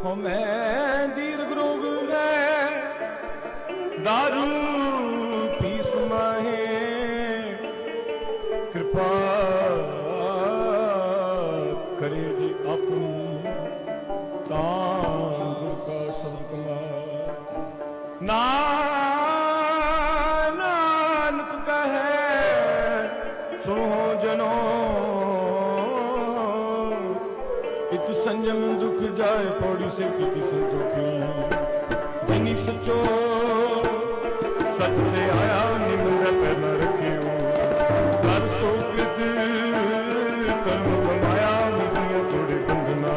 हो मैं दीर्घ रोग दारू पीस माहे कृपा करे जी अपनी तांग का शब्द नानक कहे सुनो जनो इत संयम दुख जाए पौड़ी से किति संतोखी जिनी सचो सच ले आया निमन पैना रखियो कर सो कृत कर्म कमाया निधिया तोड़े बंधना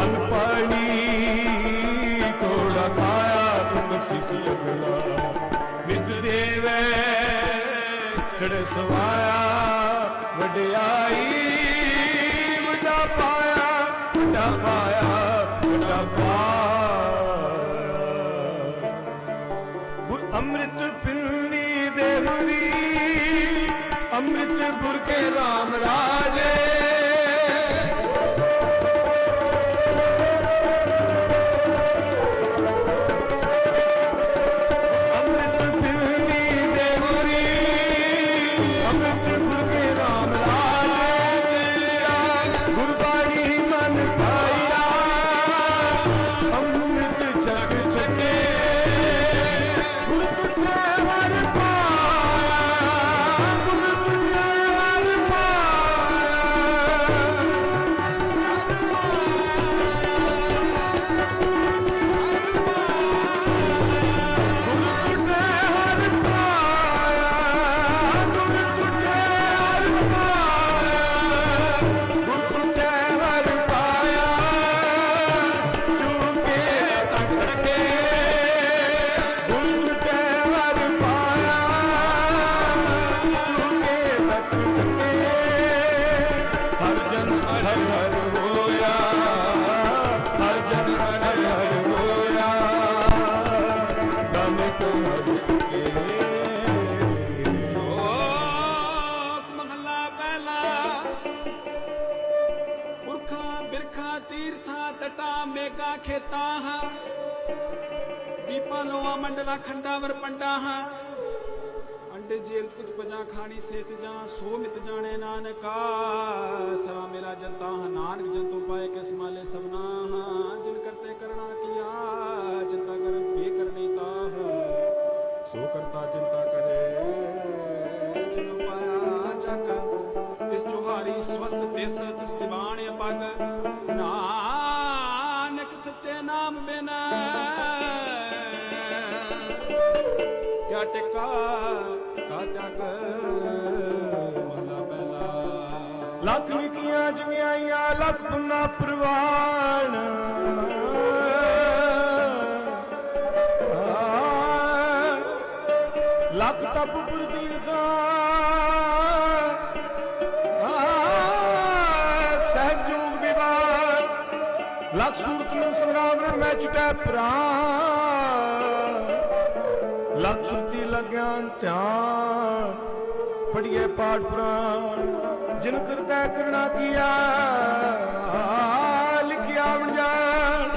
अन पानी तोड़ा खाया बख्शीसी अगला मित देवे चढ़े सवाया वड्याई वड्डा पाया वड्डा पाया वड्डा पाया गुर अमृत पिंडी देवरी अमृत गुर के राम राजे खेता दीपा लोआ मंडला खंडावर पंडा अंडे जेल कुत पजा खानी सेत जा सोमित जाने नानका सवा मेरा जनता नानक जंतु पाए के समाले सबना जिन करते करना किया चिंता कर बे करने ता सो करता चिंता करे जिन पाया जाका इस चुहारी स्वस्थ देश तिस दिवान पग सच्चे नाम बिना क्या टिका का त्याग महला पहला लख निकिया जगियाइया लख पुन्ना प्रवान लख तप पुरदीर्घा सहयोग विवाद लख सूरत संग्राम में चुका प्राण लख सुरती लग्यान ध्यान पढ़िए पाठ पुराण जिन करता करना किया लिखिया जान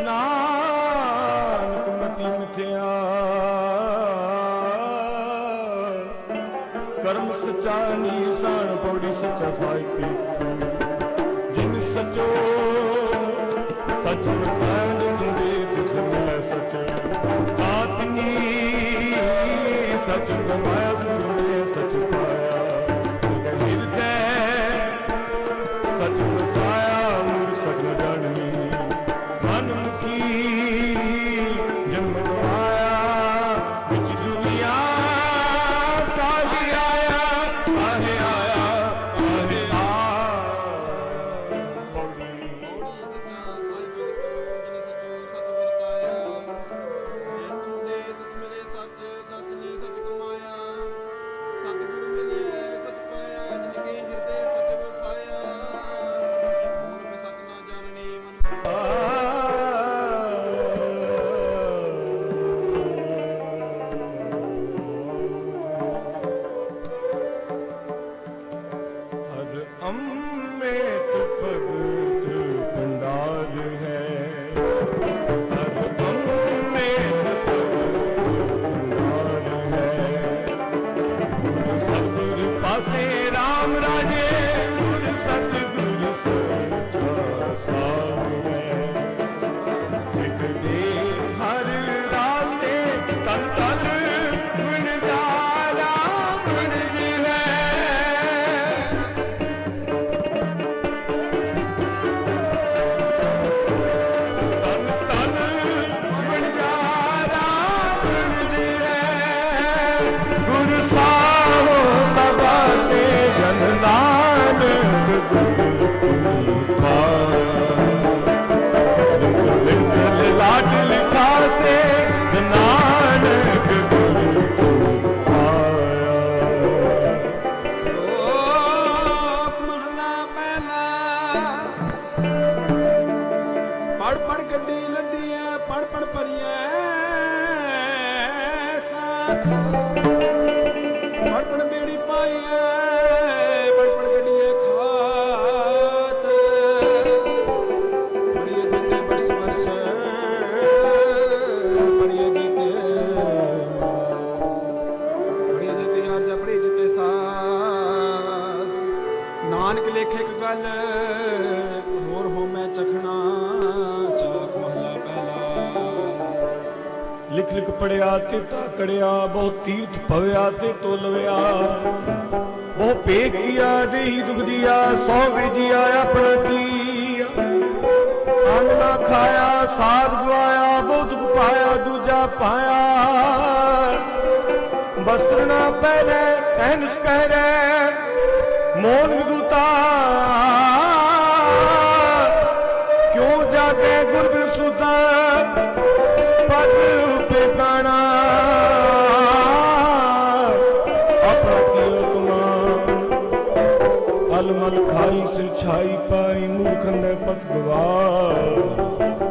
नानक मती मिथ्या कर्म सच्चा निशान पौड़ी सच्चा साहित्य जिन सचो सच बताए तुझे तुझसे मिले सच आत्मी सच गमाया सुने सच पाया हृदय सच बसाया मूल सच जाननी मनमुखी जन्म गवाया बिच दुनिया काहे आया काहे आया काहे अमृत भगत भंडार है। दासे राम राजे गुर सतगुरु सच्चा साध सिख दे हर रासे तन तन गुण जारा गुण जीवे तन तन गुण जारा गुण जीवे गुरु साहो सभा से जन नानक गुरु लाड लिखा से नानक गुरु पाया। श्लोक महला पहला पढ़ पढ़ गड्डी लदी है पढ़ पढ़ परिए साथ पढ़ पढ़ बेड़ी पाई है पढ़ पढ़ गड्डी खात पढ़िए जीते बरस बरस पढ़िए जीते पढ़िए जीते यार जा पढ़िए जीते सास नानक लेखे एक गल होर हो मैं चखना चाक महला पहला लिख लिख पढ़िया ते ताकड़िया बहु तीर्थ भविया ते तोलविया बहु पे किया देही दुख दिया सौ विजिया अपना किया अन्न ना खाया साध गवाया बहुत दुख पाया दूजा पाया वस्त्र ना पहने ऐनस पहने मोन विगुता क्यों जाके गुरबिन सुता पद बेगाना अपना कियो कमान अलमल खाई सिर छाई पाई मूर्खंद पत गवा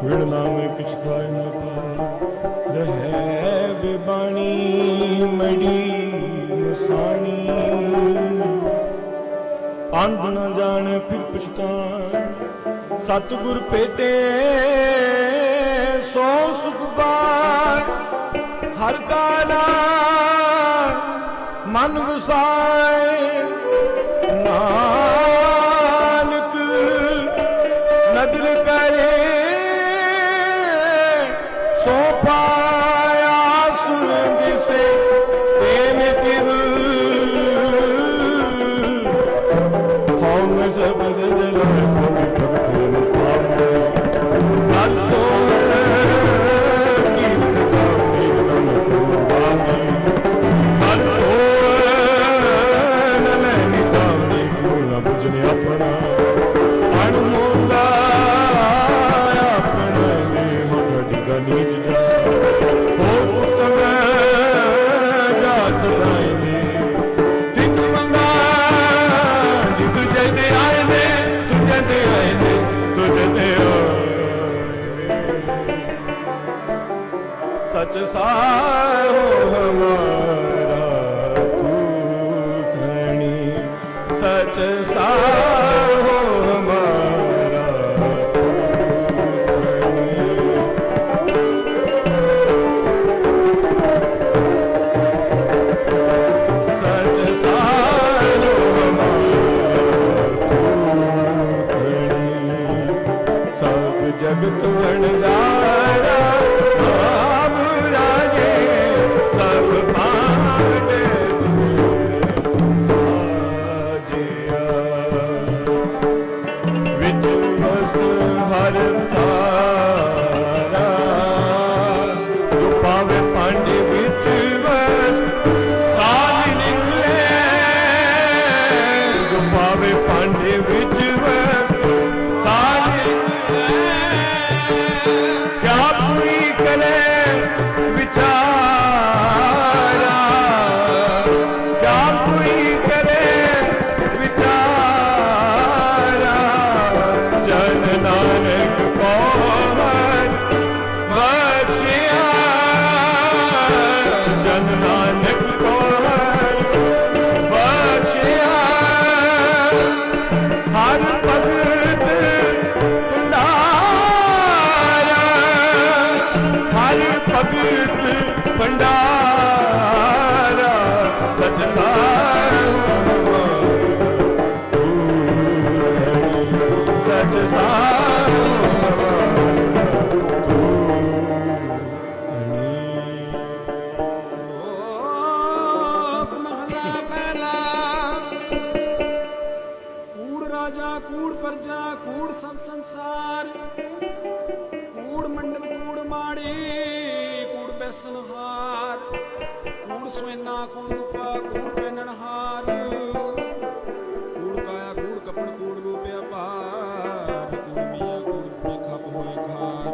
विड़ना में किछ थाय न पाई रहे बेबानी मड़ी मसानी अंध न जाने फिर पछतान सतगुर पेटे सो सुख पार हर का नाम मन वसाए नानक नदर करे सो पाया सुरंग से प्रेम तिव हम सब सच साहो हमारा तू धनी सच साहो हमारा तू धनी सच साहो हमारा तू धनी सब जगत वणजारा प्रजा कूड़ सब संसार, कूड़ मंडप कूड़ माड़ी कूड़ बेसनहार, कूड़ सोना कूड़ रूपा कूड़ पहननहार, कूड़ काया कूड़ कपड़ कूड़ रूप अपार, कूड़ मियाँ कूड़ पेखा पोए खार,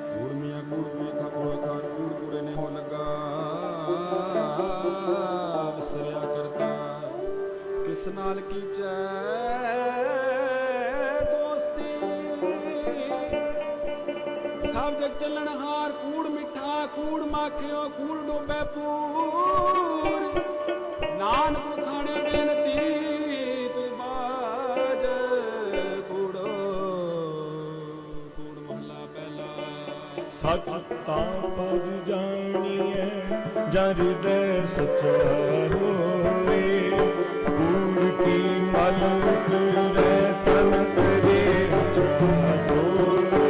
कूड़ मियाँ कूड़ पेखा पोए खार, कूड़ कूड़े ने हो लगा विसरिया करता किस नाल की दोस्ती, सब जग चलन हार कूड़ मिठा कूड़ माखियो कूड़ डोबे पूर, नानक खाने बेनती तू बाज कूड़ो कूड़ महला पहला। सच तां पर जानिए जन हृदय सच्चा होए, कूड़ की मल उतरे तन करे अच्छा होए।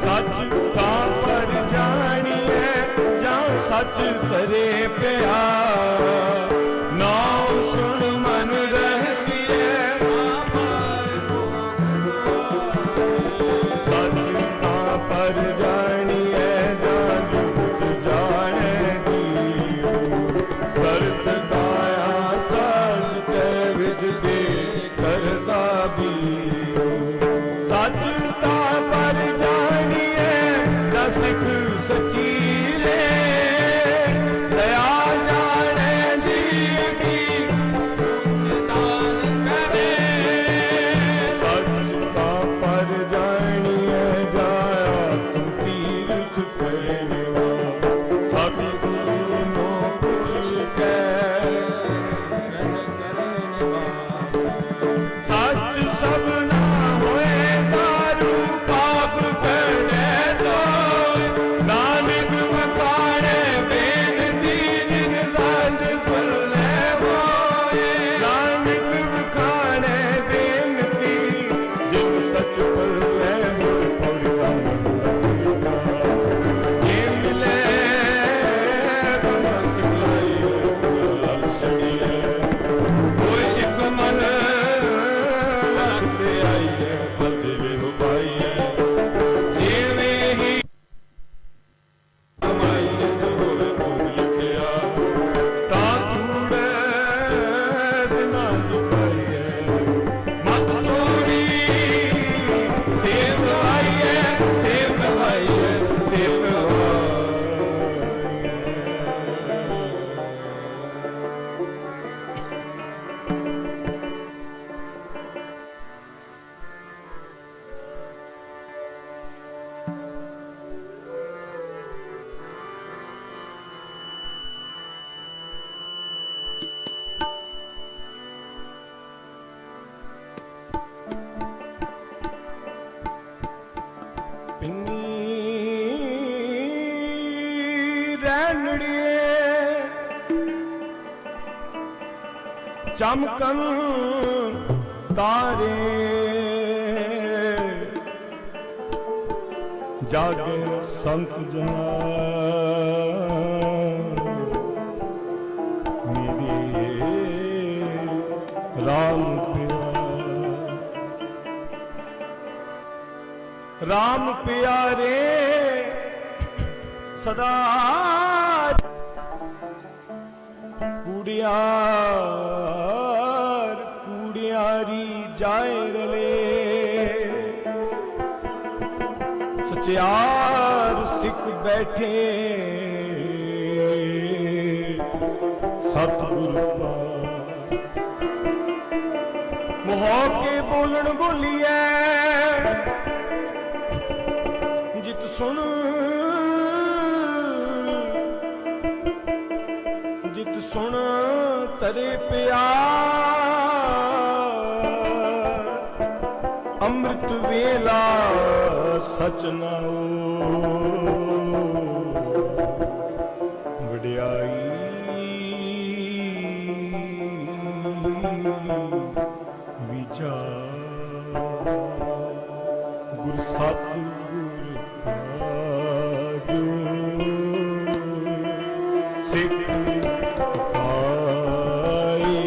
सच तां पर जानिए जहाँ सच करे प्यार, नाम सुन मन रहसिए सच तां पर जानिए जहाँ जुगत जाने जीव, करत काया सत के विच दे करता भी। सच तां पर जानिए जहाँ सिख सच्ची रे, दया जाने जी की दान करे। सच तां पर जानिए जाया तू तीर्थ करने वाला, सतगुरु नो कुछ कह करने वासी, सच सब ना होए दारू पाप करने दो, नानक मकाने बेनती जिन सच पल्ले होए। नानक मकाने बेनती जिन सच पल्ले होए, पौड़ी का मंगला जे मिले बमस्त लाई सड़िए, कोई एक मन लगते आइए बदले हो पाइए, जेवे ही कमाइए जो होवे भोग लिखिया, तां कूड़े बिना दुखाइए मत तोड़ी। सेव आइए सेव आइए सेव आइए। ਪਿੰਨੀ ਰੈਣੜੀਏ ਚਮਕਣ ਤਾਰੇ, ਜਾਗੇ ਸੰਤ ਜਨਾ ਮੇਰੇ ਰਾਮ ਪਿਆ। राम प्यारे सदा कूड़ियार कूड़ियारी जाए रले, सचियार सिख बैठे सतगुरु का मोह के बोलन बोलिए, जित सुन तरे प्यार, अमृत वेला सच नाओ वड्याई विचार। गुर सतगुर आजो सिख खाए।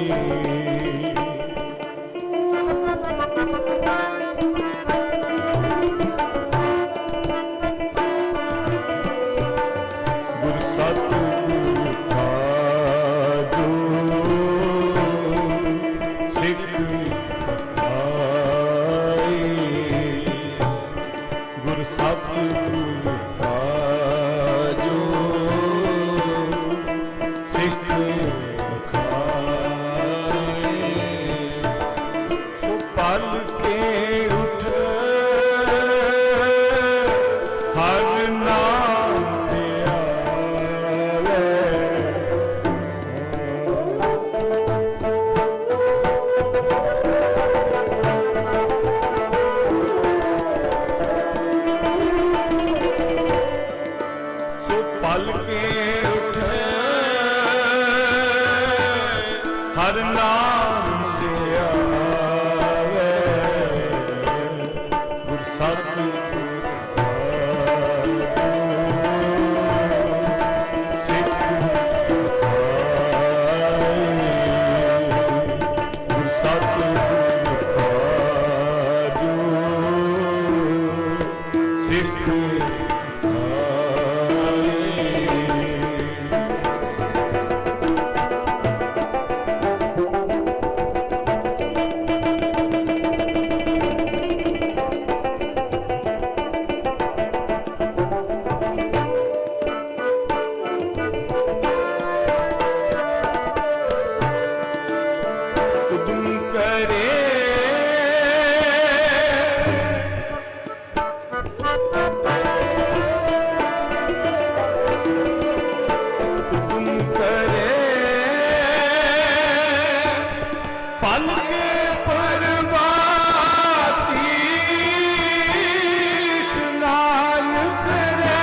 पल के परवाती स्नान करे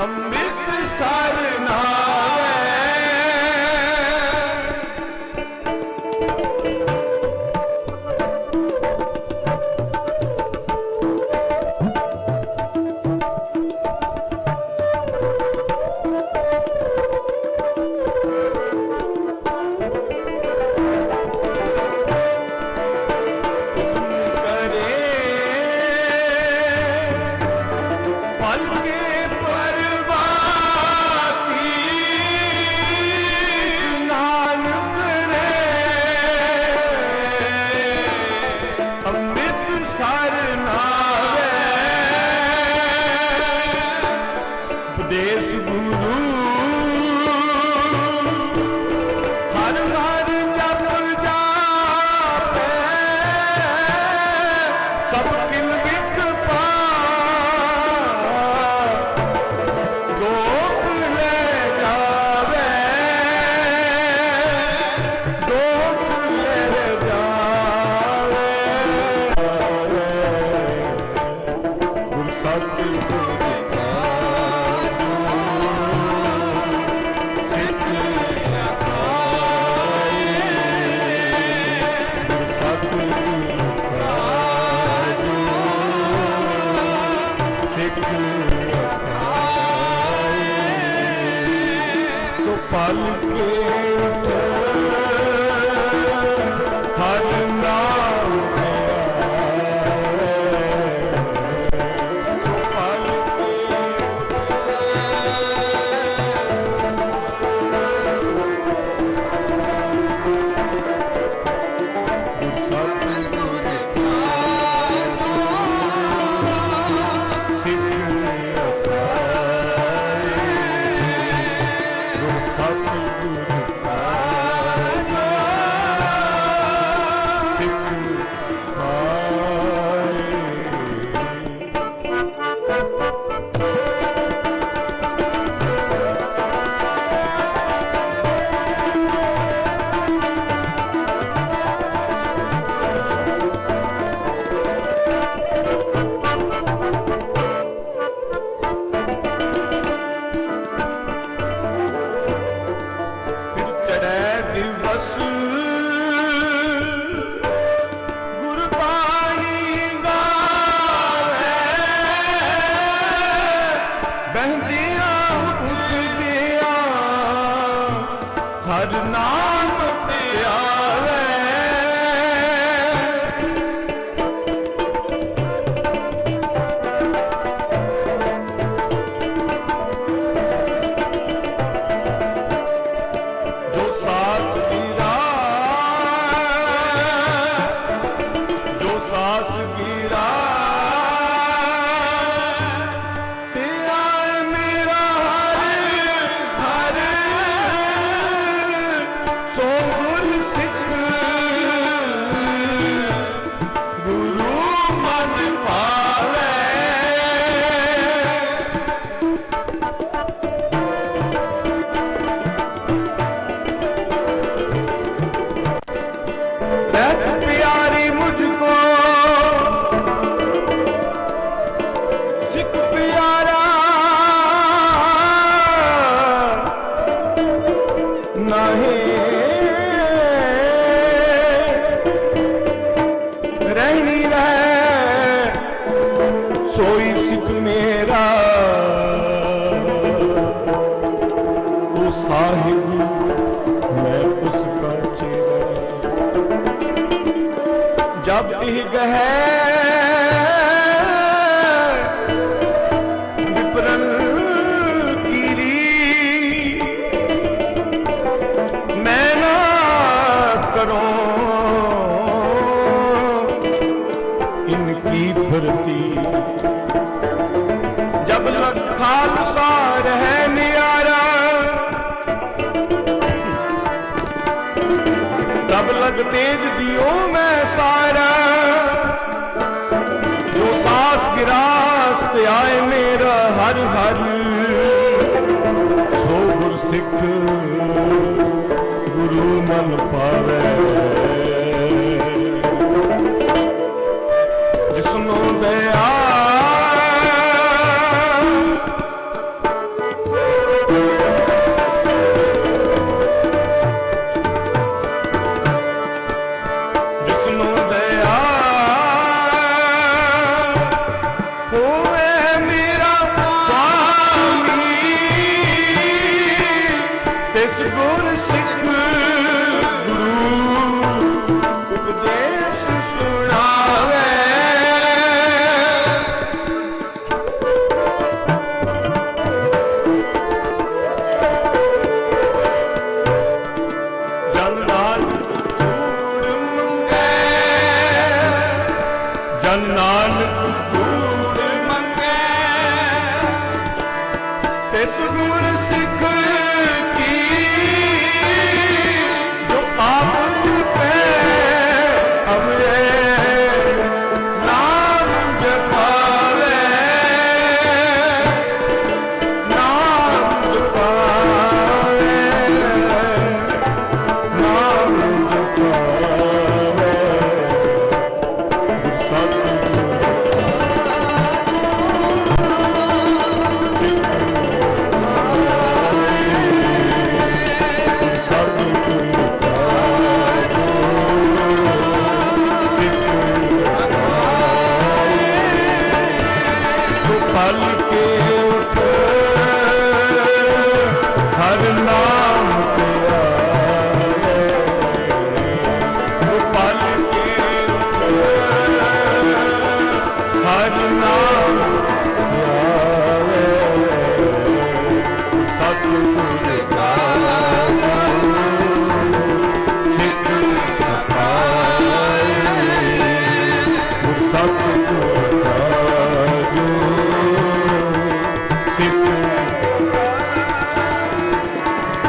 अमृत सर नावे पल के परवाती स्नान करे अमृत सर नावे उपदेश गुरु हर हर जप जापे सब किल विख गोप ले जावे गोप ले जावे गुर सतगुर का जो सिख अखाए गुर सतगुर का जो सिख सो पल के उठे हर नाम सो पल के सतगुर का जो सिख अखाए गुर सतगुर का जो सिख अखाए फिर चढ़े दिवस गुरबाणी गावे बहदिया उठदिया हर नाम प्यावे जो सास गिरा जो सास गिरा तेरा मेरा हर हर सो गुर सिख गुरु मन पावे बहुत प्यारी मुझको सिख प्यारा नहीं रहनी रहे सोई सिख मेरा ओ साहिब मैं उसका चेहरा जब गह विपरन कीरी मैं ना करूं इनकी भर्ती जब खालसा रहे नियारा तब लग तेज दियो मैं सारा जो सास गिरास पे आए मेरा हर हर सो गुर सिख ਮਨ ਪਾਵੇ ਜਿਸਨੂੰ ਦਇਆ ਜਿਸਨੂੰ ਦਇਆ ਹੋਵੇ ਮੇਰਾ ਸੁਆਮੀ ਤਿਸ ਗੁਰ ਸਿੱਖ ਗੁਰੂ ਉਪਦੇਸ਼ ਸੁਣਾਵੇ ਜਨ ਨਾਨਕ ਕੂੜ ਮੰਗੇ ਜਨ ਨਾਨਕ ਕੂੜ ਮੰਗੇ ਤਿਸ ਗੁਰ ਸਿੱਖ ਕੀ ਜੋ ਆਪ ਜਪੇ ਅਵਰੇ ਨਾਮ ਜਪਾਵੇ ਨਾਮ ਜਪਾਵੇ ਨਾਮ ਜਪਾਵੇ ਗੁਰ ਸਤਿਗੁਰੂ ਪਲ ਕੇ ਉਠ ਹਰ ਨਾਮ ਤੇ ਆਏ ਪਲ ਕੇ ਉਠ ਹਰ ਨਾਮ ਤੇ ਆਏ ਸਤਿਗੁਰ ਕਾ ਸਿੱਖ ਪਾਏ ਗੁਰ ਸਤਿਗੁਰ ਕਾ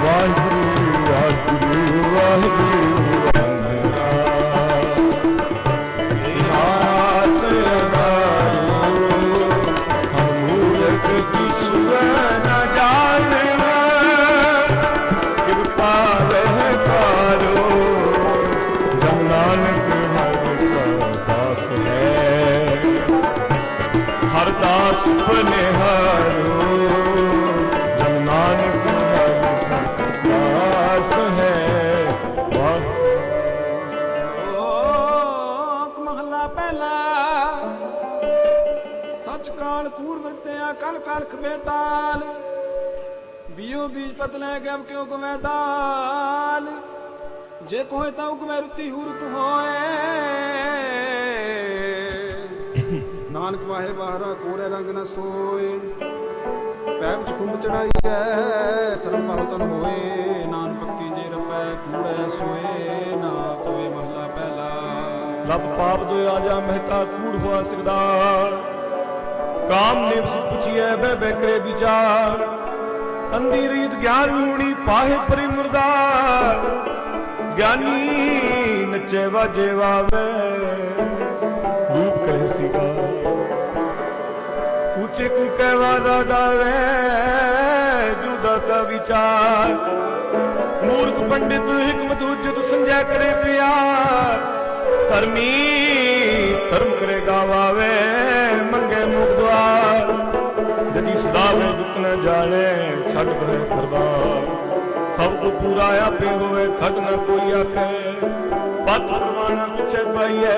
ਵਾਹਿਗੁਰੂ ਵਾਹਿਗੁਰੂ ਵਾਹਿਗੁਰੂ ਇਤਿਹਾਸ ਅਗਾਰੋ ਹਮ ਮੂਰਖ ਕਿਛੁਐ ਨ ਜਾਣਿਆ ਕਿਰਪਾ ਰਹਿ ਪਾਰੋ ਜਨ ਨਾਨਕ ਹਰਿ ਕਾ ਦਾਸ ਹੈ ਹਰ ਦਾਸ ਬਨਿਹਾਰੋ ਜਨ ਨਾਨਕ ਦਾਸ ਹੈ ਸ਼ਲੋਕ ਮਹਲਾ ਪਹਿਲਾ ਸਚ ਕਾਲ ਕੂੜ ਵਰਤਿਆ ਕਲ ਕਲਖ ਬੇਤਾਲ ਬਿਓ ਬੀਜ ਪਤਲੇ ਗਵ ਕਿਉ ਗਵੈ ਦਾਲ ਜੇ ਕੋਏ ਤਾਂ ਉਗਵੈ ਰੁੱਤੀ ਹੁਰਤ ਹੋਏ ਨਾਨਕ ਵਾਹੇ ਬਾਹਰਾ ਕੋਰੇ ਰੰਗ ਨ ਸੋਏ ਪੈ ਵਿੱਚ ਕੁੰਭ ਚੜਾਈ ਹੈ ਸਰਮ ਬਹੁਤਨ ਹੋਏ ਨਾਨ ਪੱਕੀ ਜੇ ਰਪੈ ਕੂੜੈ ਸੋਏ ਨਾ ਕੋਏ ਮਹਲਾ ਪਹਿਲਾ ਲਬ ਪਾਪ ਦੋ ਆਜਾ ਮਹਿਤਾ ਕੂੜ ਹੋਆ ਸਿਰਦਾਰ ਕਾਮ ਨੇ ਸੁ ਪੁਛੀਐ ਬੈ ਬੈ ਕਰੇ ਵਿਚਾਰ ਅੰਧੀ ਰੀਤ ਗਿਆਨ ਰੂਣੀ ਪਾਹੇ ਪਰਿ ਮੁਰਦਾਰ ਗਿਆਨੀ ਨਚੇ ਵਾਜੇ ਵਾਵੇ ਰੂਪ ਕਰੇ ਸੀਗਾ ਉੱਚੇ ਕੋ ਕਹਿਵਾ ਦਾ ਦਾਵੇ ਜੁਦਾ ਕਾ ਵਿਚਾਰ ਮੂਰਖ ਪੰਡਿਤ ਹਿਕਮਤ ਉਜਤ ਸਮਝਿਆ ਕਰੇ ਪਿਆਰ ਧਰਮੀ ਧਰਮ ਕਰੇ ਗਾਵਾਵੇ ਮੰਗੇ ਮੁਖ ਦੁਆਰ ਜਦੀ ਸਦਾ ਮੈਂ ਦੁੱਖ ਨ ਜਾਣੇ ਛੱਡ ਬਹਿ ਦਰਬਾਰ ਸਭ ਕੋ ਪੂਰਾ ਆਪੇ ਹੋਵੇ ਖਟ ਨ ਕੋਈ ਆਖੇ ਪਤ ਪ੍ਰਵਾਣਾ ਪਿਛੇ ਪਾਈਐ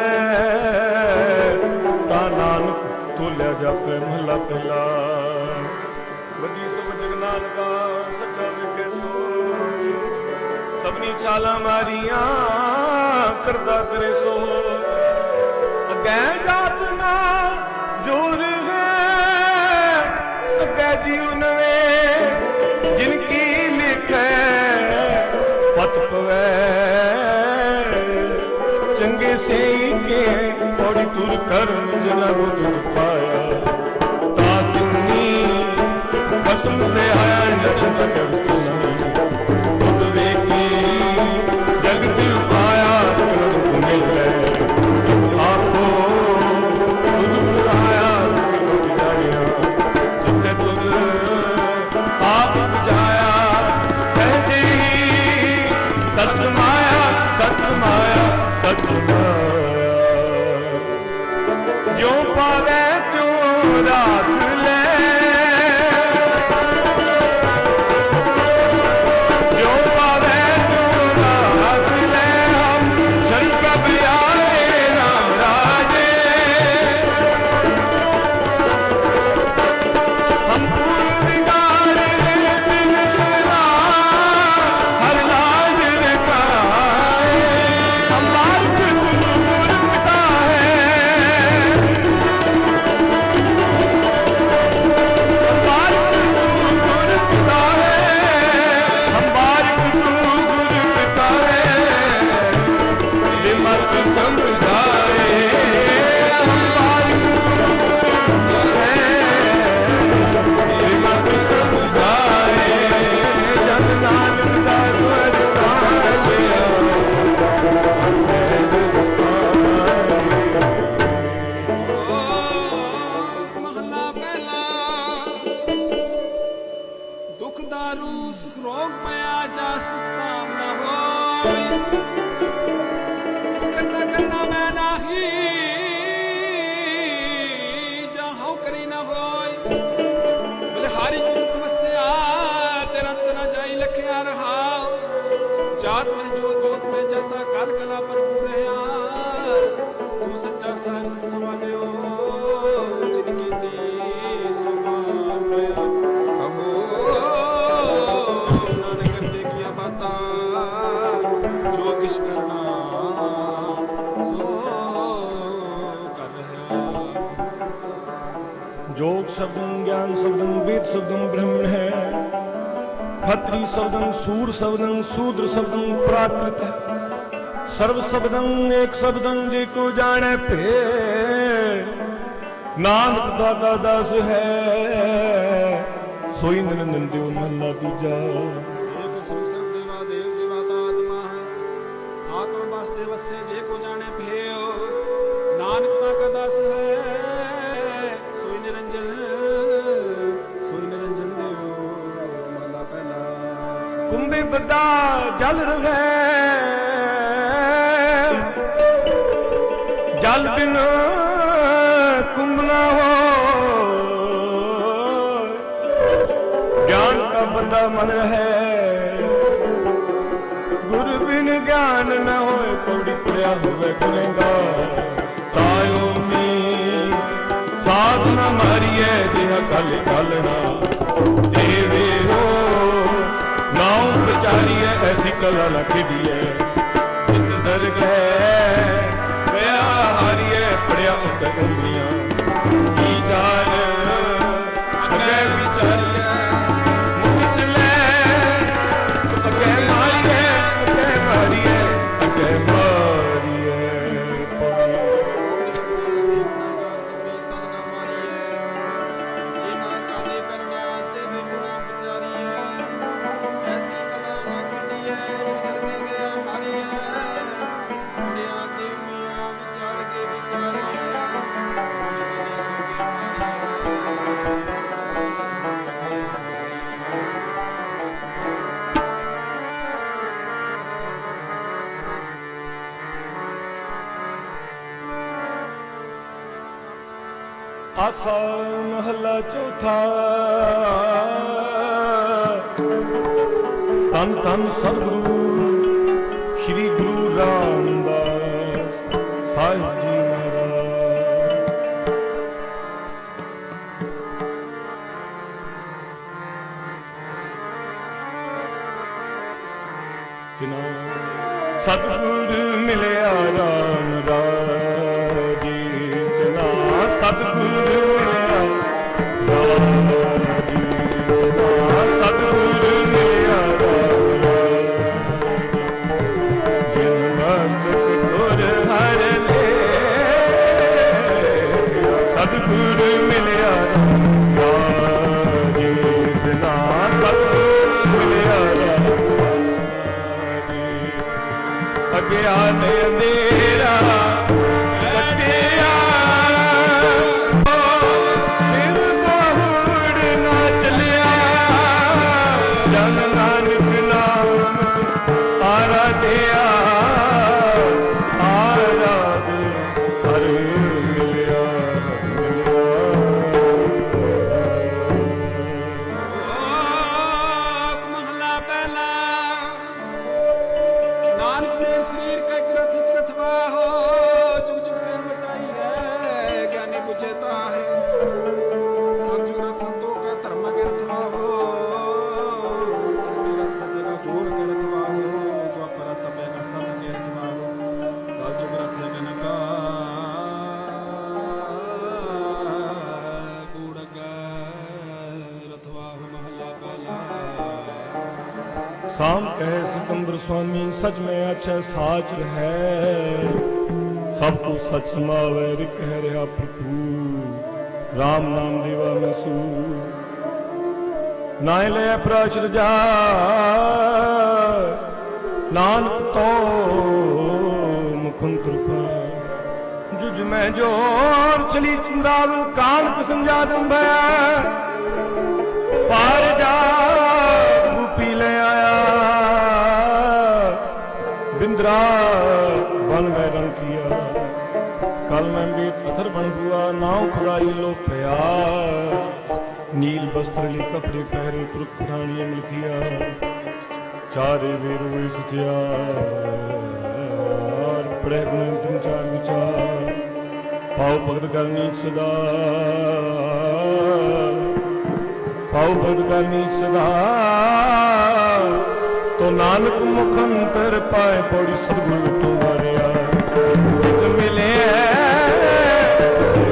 ਤਾ ਨਾਨਕ ਤੋਲਿਆ ਜਾਪੇ ਮਹਲਾ ਪਹਿਲਾ ਵਜੀ ਸੋ ਜਗ ਨਾਨਕਾ ਸੱਚਾ ਵਿਖੇ ਸੋ ਸਭਨੀ ਚਾਲਾਂ ਮਾਰੀਆਂ ਕਰਦਾ ਕਰੇ ਸੋ ਅਗੈ ਜਾਤ ਨਾ ਜੋਰ ਹੈ ਅਗੈ ਜੀਉ ਨਵੇਂ ਜਿਨ ਕੀ ਲਿਖੈ ਪਤ ਪਵੈ ਚੰਗੇ ਸਈ ਕੇ ਪੌੜੀ ਤੁਰ ਕਰਮ ਜਨਾ ਗੁਰ ਪਾਇਆ ਤਾ ਤਿੰਨੀ ਕਸਮ ਤੇ ਆਇਆ ਨਚਨ ਤਕ ਸਕੀ ਤੁਧ ਵੇਖੀ ਜਗਤ ਉਪਾਇਆ ਤੁਧ ਮਿਲੈ ਆਪੋ ਤੁਧ ਬੁਲਾਇਆ ਤੁਧ ਜਾਣਿਆ ਜਿੱਥੇ ਤੁਧ ਆਪ ਬੁਝਾਇਆ ਸਹਿਜੇ ਹੀ ਸਤ ਮਾਇਆ ਵਸਣਾ ਜੋ ਪਾਵੇ ਤਿਉ ਰਾਖ ਲੈ ਜੋ ਪਾਵੇ ਤਿਉ ਰਾਖ ਲੈ ਹਮ ਸ਼ੰਕਰ ਆਏ ਰਾਮ ਰਾਜੇ ਹਮ ਪੂਰ ਵਿਗਾੜ ਬਿਨ ਸਰਾ ਹਰ ਲਾਜ ਰਖਾਏ ਹਮ ਮਾਰਗ ਗੁਰੂ ਪਿਤਾ ਹੈ ਮਹਲਾ ਪਹਿਲਾ ਦੁਖ ਦਾਰੂ ਸੁਖ ਰੋਗ ਪਿਆ ਜਾ ਸੁਖਤਾ ਨਾ ਹੋਈ ਕਰਤਾ ਕਰਨਾ ਮੈਂ ਨਾਹੀ ਜਾ ਹਉ ਕਰੀ ਨਾ ਹੋਈ ਬਲਿਹਾਰੀ ਗੁਰੂ ਤਪੱਸਿਆ ਤੇਰਾ ਅੰਤ ਨਾ ਜਾਈ ਲਖਿਆ ਰਹਾ ਜਾਤ ਮੈਂ ਜੋਤ ਜੋਤ ਮੈਂ ਜਾਤਾ ਕਾਲ ਕਲਾ ਭਰਪੂਰ ਰਹਾ ਤੂੰ ਸੱਚਾ ਸਾਹਿਬ ਸਮਾਲਿਓ ਜਿਨ ਕੀਤੀ ਸੁਮਾਨ ਪਿਆ ਨਾਨਕ ਕਰਤੇ ਕੀਆ ਬਾਤਾ ਜੋ ਕਿਛ ਕਰਨਾ ਸੋ ਕਰ ਰਿਹਾ जोग शब्दं ज्ञान शब्दं वेद शब्दं ब्रह्मण है खत्री शब्दं सूर शब्दं शूद्र शब्दं प्राकृत है सर्व शब्दं एक शब्दं जेको जाने पे नानक दाता दास है सोई निरंजन देव महला दूजा एक संसर्ग देवा देव देवाता आत्मा आत्मा वासुदेव से जे को जाने भेयो नानक का दास है सोई निरंजन देव महला पहला कुंभे बदा जल रहे जल बिन कुंभ ना हो ज्ञान का बदा मन रहे गुरु बिन ज्ञान न हो कौड़ी पड़िया हुए गुनेगार तायो मी साधना मारिए जिहा कल कलना देवे हो नाव विचारिए ऐसी कला न खिड़िए जित दर गया हारिए पड़िया उत उंगलियां विचार अगे विचारिए मुख चले अगे मारिए अगे मारिए अगे मारिए आसा महला चौथा तन तन सतगुरु श्री गुरु रामदास साहिब जी महाराज तिना सतगुरु मिलिया राम राजी तिना सतगुरु मिलिया राम राजी तिना सतगुरु मिलिया राम राजी जिन मस्तक तुर हर ले सतगुरु मिलिया राजी तिना सतगुरु मिलिया अज्ञान अंधेरा कटिया फिर बहुड़ ना चलिया जन नानक नाम आराध्या शरीर का किरथ किरथवा हो जुग जुग फेर मिटाई है ज्ञानी बुझेता है सब जुग रथ संतों का धर्म गिरथवा हो रथ सतेगा जोर गिरथवा हो द्वापर तपेगा सब गिरथवा हो कल जुग रथ लगन का साम कहे सिकंदर स्वामी सच में अच्छा साच है सब कुछ सच समावे रिक है रहा प्रभु राम नाम देवा में सू नाय ले प्राचर जा नानक तो मुकुंद कृपा जुज में जोर चली चंद्रावल कान को समझा दूं पार जा पी ले आया बिंद्रा बन में रंग किया कल में बेत पत्थर बन हुआ नाव खुदाई लो पया नील वस्त्र ली कपड़े पहरे पुरख पुरानी मिल किया चारे वेरो सत्या पड़े तीन चार विचार पाव भगत करनी सदा पाव भगत करनी सदा तो नानक मुखंतर पाए पौड़ी सदगुरु तो मारिया मिले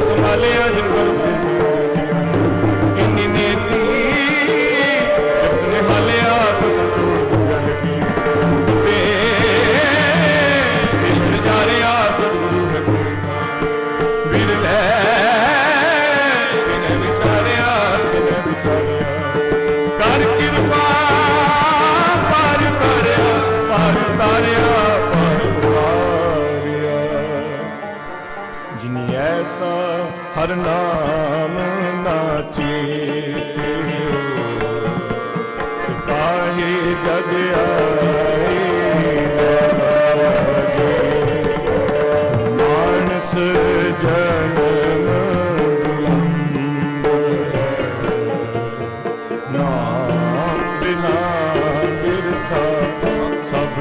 संभाले जिन इन्नी नेती निहालिया तो संचोड़ लगी जा रहा सदगुरु है बिरले विचारिया कर कृपा जिन ऐसा हर नाम नाचे सिपाही जग आए मानस जन्म नाम बिना बिरथा सब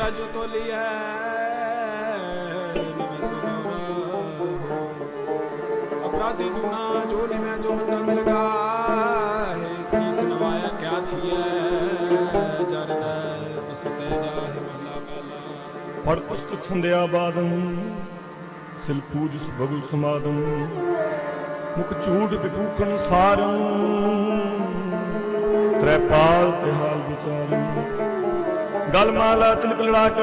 राजू तो लिया अपराधी दूना जोड़ी में जो हंदा मिल गया है शीस नवाया क्या थी जरदा बसते जा है महला पहला पढ़ पुस्तक संध्या बादम सिल पूज बगुल समादम मुख चूड़ विपूकन सारम त्रैपाल ते हाल विचारम गल माला तिलक लड़ाट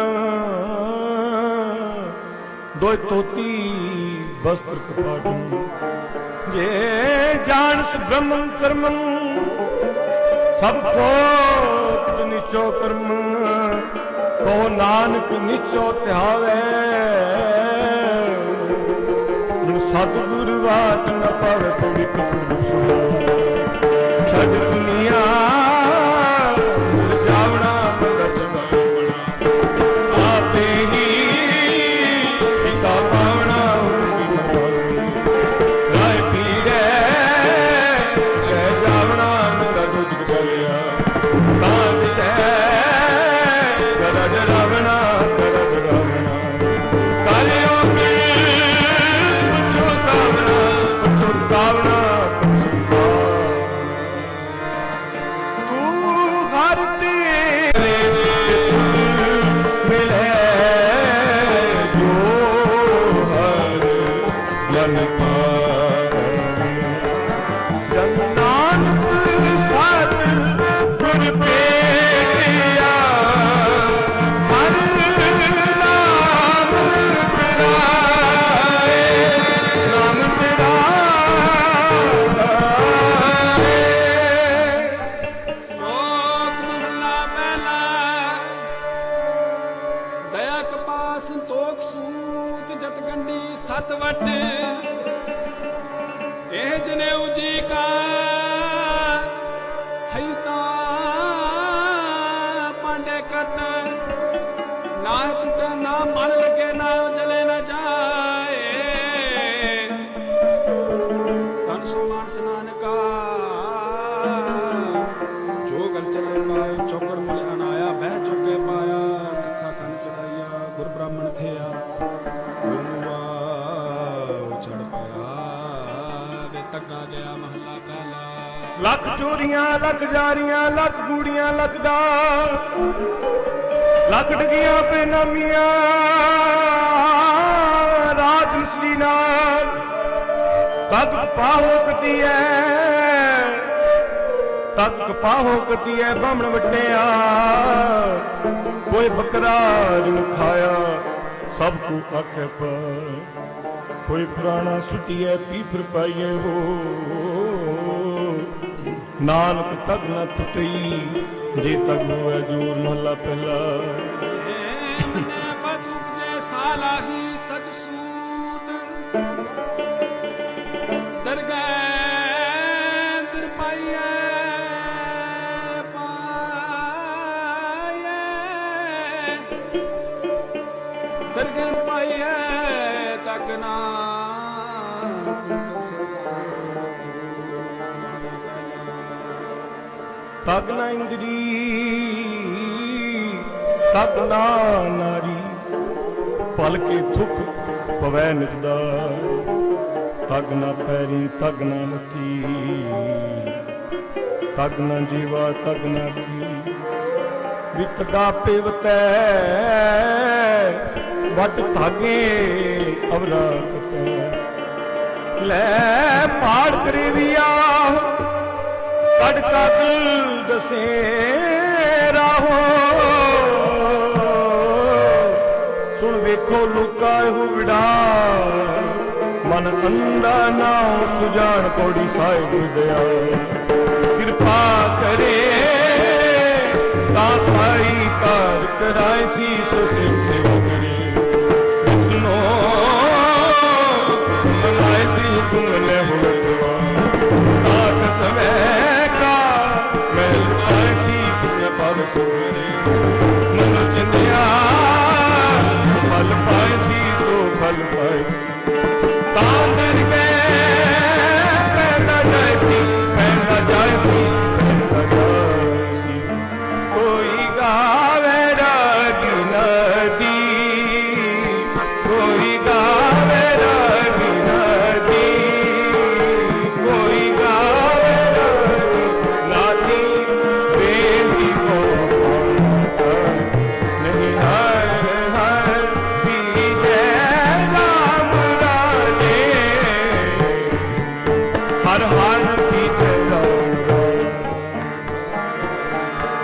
दो तोती वस्त्र कपाटम जे जानस ब्रह्मन कर्मन सब को निचो कर्म को नानक निचो त्यावे सतगुरु बात न पावे पौड़ी कपूर सुना छज दुनिया जावना तेरे चित मिले जो हर मन पावे। जन नानक सत गुर भेटिया हर नाम तेराए, नाम तेरा ਸ਼ਲੋਕ ਮਹਲਾ ਪਹਿਲਾ। ਦਇਆ ਕਪਾ ਸੰਤੋਖ ਸੂਤ ਜਤ ਗੰਢੀ ਸਤ ਵਟ। ਇਹ ਜਨੇਊ ਜੀ ਕਾ ਹੈ ਤਾਂ ਪਾਂਡੇ ਕਤ। ਨਾ ਟੁੱਟੇ ਨਾ ਮਨ ਲੱਗੇ ਨਾ ਜਲੇ ਨਾ ਜਾਏ। ਤਨ ਸੋ ਮਾਨਸ ਨਾਨਕਾ ਜੋ ਗਲ ਚਲੇ ਪਾਏ। ਚੌਕੜ ਮੁਲ ਅਨਾਇਆ ਬਹਿ ਚੁੱਕੇ ਪਾਇਆ। ਸਿੱਖਾ ਕੰਨ ਚੜਾਈਆ ਗੁਰ ਬ੍ਰਾਹਮਣ ਥਿਆ। ਗੁਰੂਆ ਚੜ ਪਾਇਆ ਵੇ ਤੱਕਾ ਗਿਆ ਮਹਲਾ ਪਹਿਲਾ। ਲੱਖ ਚੋਰੀਆਂ ਲੱਖ ਜਾਰੀਆਂ ਲੱਖ ਗੂੜੀਆਂ ਲੱਖ ਗਾਲ, ਲੱਖ ਡਗੀਆਂ ਬੇਨਾਮੀਆਂ ਰਾਤ ਉਸਲੀ ਨਾਲ। ਤੱਕ ਪਾਹੋ ਕਤੀਐ ਤੱਕ ਪਾਹੋ ਕਤੀਐ ਬਾਹਮਣ ਵਟਿਆ। ਕੋਈ ਬੱਕਰਾ ਜਿਨ ਖਾਇਆ ਸਭ ਕੋ ਆਖੇ ਪਰ। ਕੋਈ ਪੁਰਾਣਾ ਸੁਟੀਐ ਪੀ ਫਿਰ ਪਾਈਏ ਹੋ। ਨਾਨਕ ਤਗ ਨ ਟੁੱਟਈ ਜੇ ਤਗ ਹੋਵੇ ਜੋਰ। ਮਹਲਾ ਪਹਿਲਾ। ਏ ਮਨੇ ਬਦ ਉਪਜੇ ਸਾਲਾਹੀ ਸਚ ਸੂਤ। ਦਰਗਹਿ ਦਰ ਪਾਈਐ ਪਾਈਐ। ਦਰਗਹਿ ਪਾਈਐ ਤਗ ਨਾ ਤਗ ਨ ਇੰਦਰੀ ਤਗ ਨਾ ਨਾਰੀ। ਪਲ ਕੇ ਥੁਕ ਪਵੈ ਨਿਕਦਾ। ਤਗ ਨਾ ਪੈਰੀ ਤਗ ਨਾ ਹੱਥੀ। ਤਗ ਨਾ ਜੀਵਾ ਤਗ ਨਾ ਕੀ। ਵਿਤਦਾ ਪਿਵਤੈ ਵਟ ਧਾਗੇ ਅਵਰਾ ਕਤੈ। ਲੈ ਪਾੜ ਕਰੀਵੀਆ ਕੱਢ ਕਾਤਲ ਦਸੇ ਰਾਹੋ। ਸੁਣ ਵੇਖੋ ਲੋਕਾ ਇਹੋ ਵਿੜਾ। ਮਨ ਅੰਦਾ ਨਾ ਸੁਜਾਨ ਕੋੜੀ ਸਾਹਿਬ ਦਇਆਲ। ਕਿਰਪਾ ਕਰੇ ਤਾਂ ਸਾਈ ਕਾਰ ਕਰਾਏ ਸੀ ਸੋ ਸਿਰ ਸੇਵਾ ਕਰੇ। ਵਿਸਨੋ ਮਨਾਏ ਸੀ ਤੁਮ ਲੈ ਹੋਏ ਦਵਾ। ਤਾਕ ਸਵੈ ਕਾ ਮੈਲ ਪਾਏ ਸੀ ਕਿਸਨੇ ਪਦ ਸੁਰੇ। ਮਨ ਚਿੰਦਿਆ ਫਲ ਪਾਏ ਸੀ ਸੋ ਫਲ ਪਾਏ ਸੀ। ਤਾਂ ਦਰ ਗਏ ਪੈਂਦਾ ਜਾਏ ਸੀ ਪੈਂਦਾ ਜਾਏ ਸੀ ਪੈਂਦਾ ਜਾਏ ਸੀ। ਕੋਈ ਗਾਵੇ ਰਾਗ ਨਦੀ ਕੋਈ ਗਾਵੇ ਰਾਗ ਨਦੀ। ਕੋਈ ਗਾਵੇ ਰਾਗ ਨਾਦੀ ਬੇਦੀ ਕੋ ਨਹੀਂ ਹਰ ਹਰ ਪੀ ਜੈ ਰਾਮ ਰਾਜੇ। ਹਰ ਹਰ ਪੀ ਜੈ ਰਾਮ ਰਾਜੇ।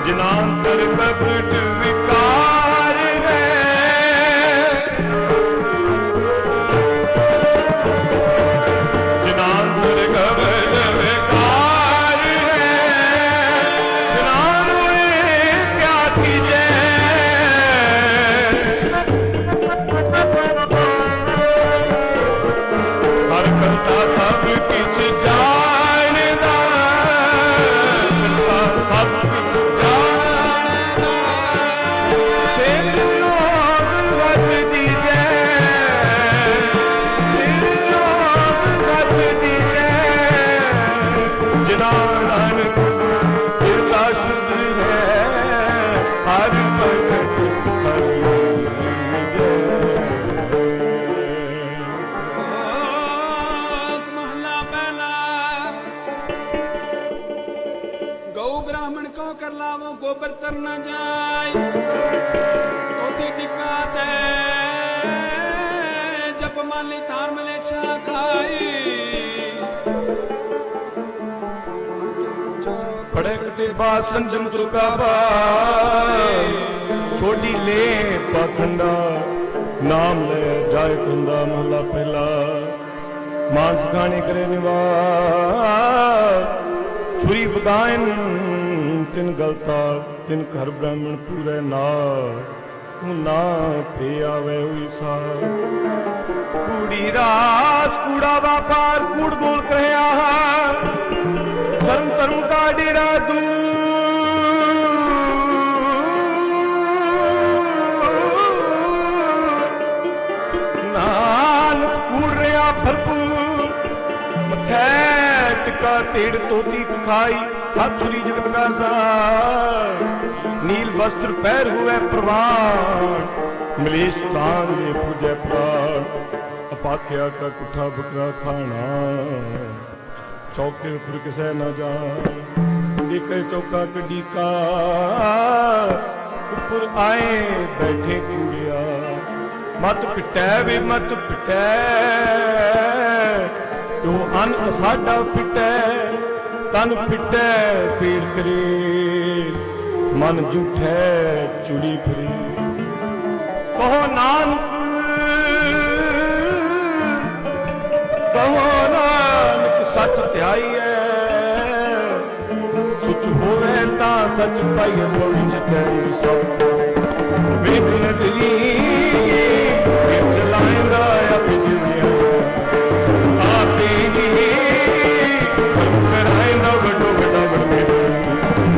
ਜਿਨਾਂਤਰ ਕਪਟ ਵਿਕਾਰ ਹੈ। ਜਿਨਾਂਤਰ ਕਪਟ ਵਿਕਾਰ ਹੈ। ਜਿਨਾਨੂੰ ਇਹ ਕਿਆ ਕੀਜੈ। ਹਰ ਕਰਤਾ ਸਭ ਕਿਛ ਜਾਣਦਾ। ਕਰਤਾ ਸਭ ਕਿਛ ਜਾਣਦਾ। ਸਿਰ ਲੋਗ ਵਤ ਦੀਜੈ। ਸਿਰ ਲੋਗ ਵਤ ਦੀਜੈ। ਜਿਨਾ ਨਾਨਕ ਕਿਰਤਾ ਸ਼ੁਧ ਹੈ। ਹਰ गोबर तर न जाय तोती टिका दे जब माली थार मले छा खाई पड़े कते बासन जंतु का बाय छोड़ी ले पाखंडा नाम ले जाए कुंदा महला पहला मांस खाने करे निवार छुरी बगायन तिन गलता तिन घर ब्राह्मण पूरे ना फे आवे हुई सा कूड़ी रास कूड़ा व्यापार कूड़ बोल करे आहार सर्व धर्म का डेरा दूर नानक कूड़ रहा भरपूर मथे टिका तेड़ तोती खाई हाथ छुरी जगत का सार नील वस्त्र पैर हुए प्रवान मलेश तान ले पूजे प्राण अपाख्या का कुठा बकरा खाना चौके ऊपर किसे न जान देखे चौका कडी का ऊपर आए बैठे कुड़िया मत पिटै वे मत पिटै तू अन साडा पिटै तन पिटै पीड़ करे मन झूठै चुड़ी फिरे कहो नानक सच ध्याई है सुच होवे ता सच पाइए पविच तेरी सब वेख नदरी चलाएंदा अब दुनिया आपे ही कराएंदा बड़ो बड़ा बड़े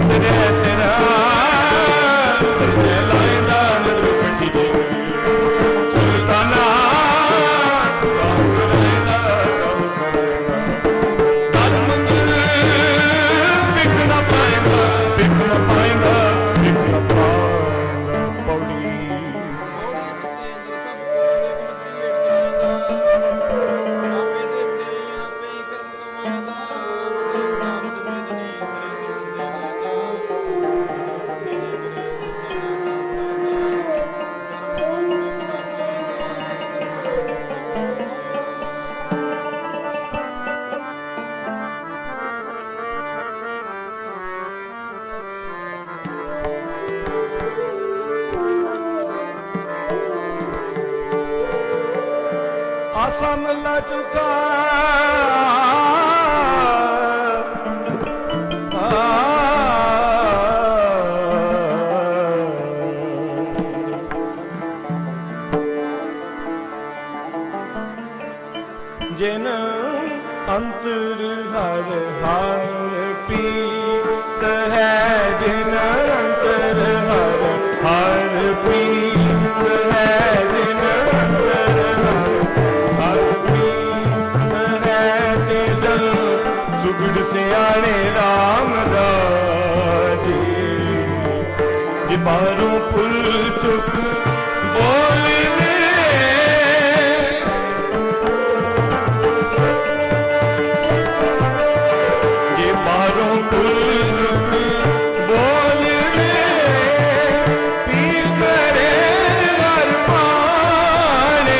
सिरे सिरा चलाएंदा नदर पट्टी दे सुल्ताना आसा मिला चुका जिन अंतर हर हर पीत है जिन अंतर हर हर पीत है जिन अंतर हर सुगड़ सियाणे राम राजे ये बारों पुल चुप बोलने ये बारों पुल चुप बोलने पीर करे हर पाने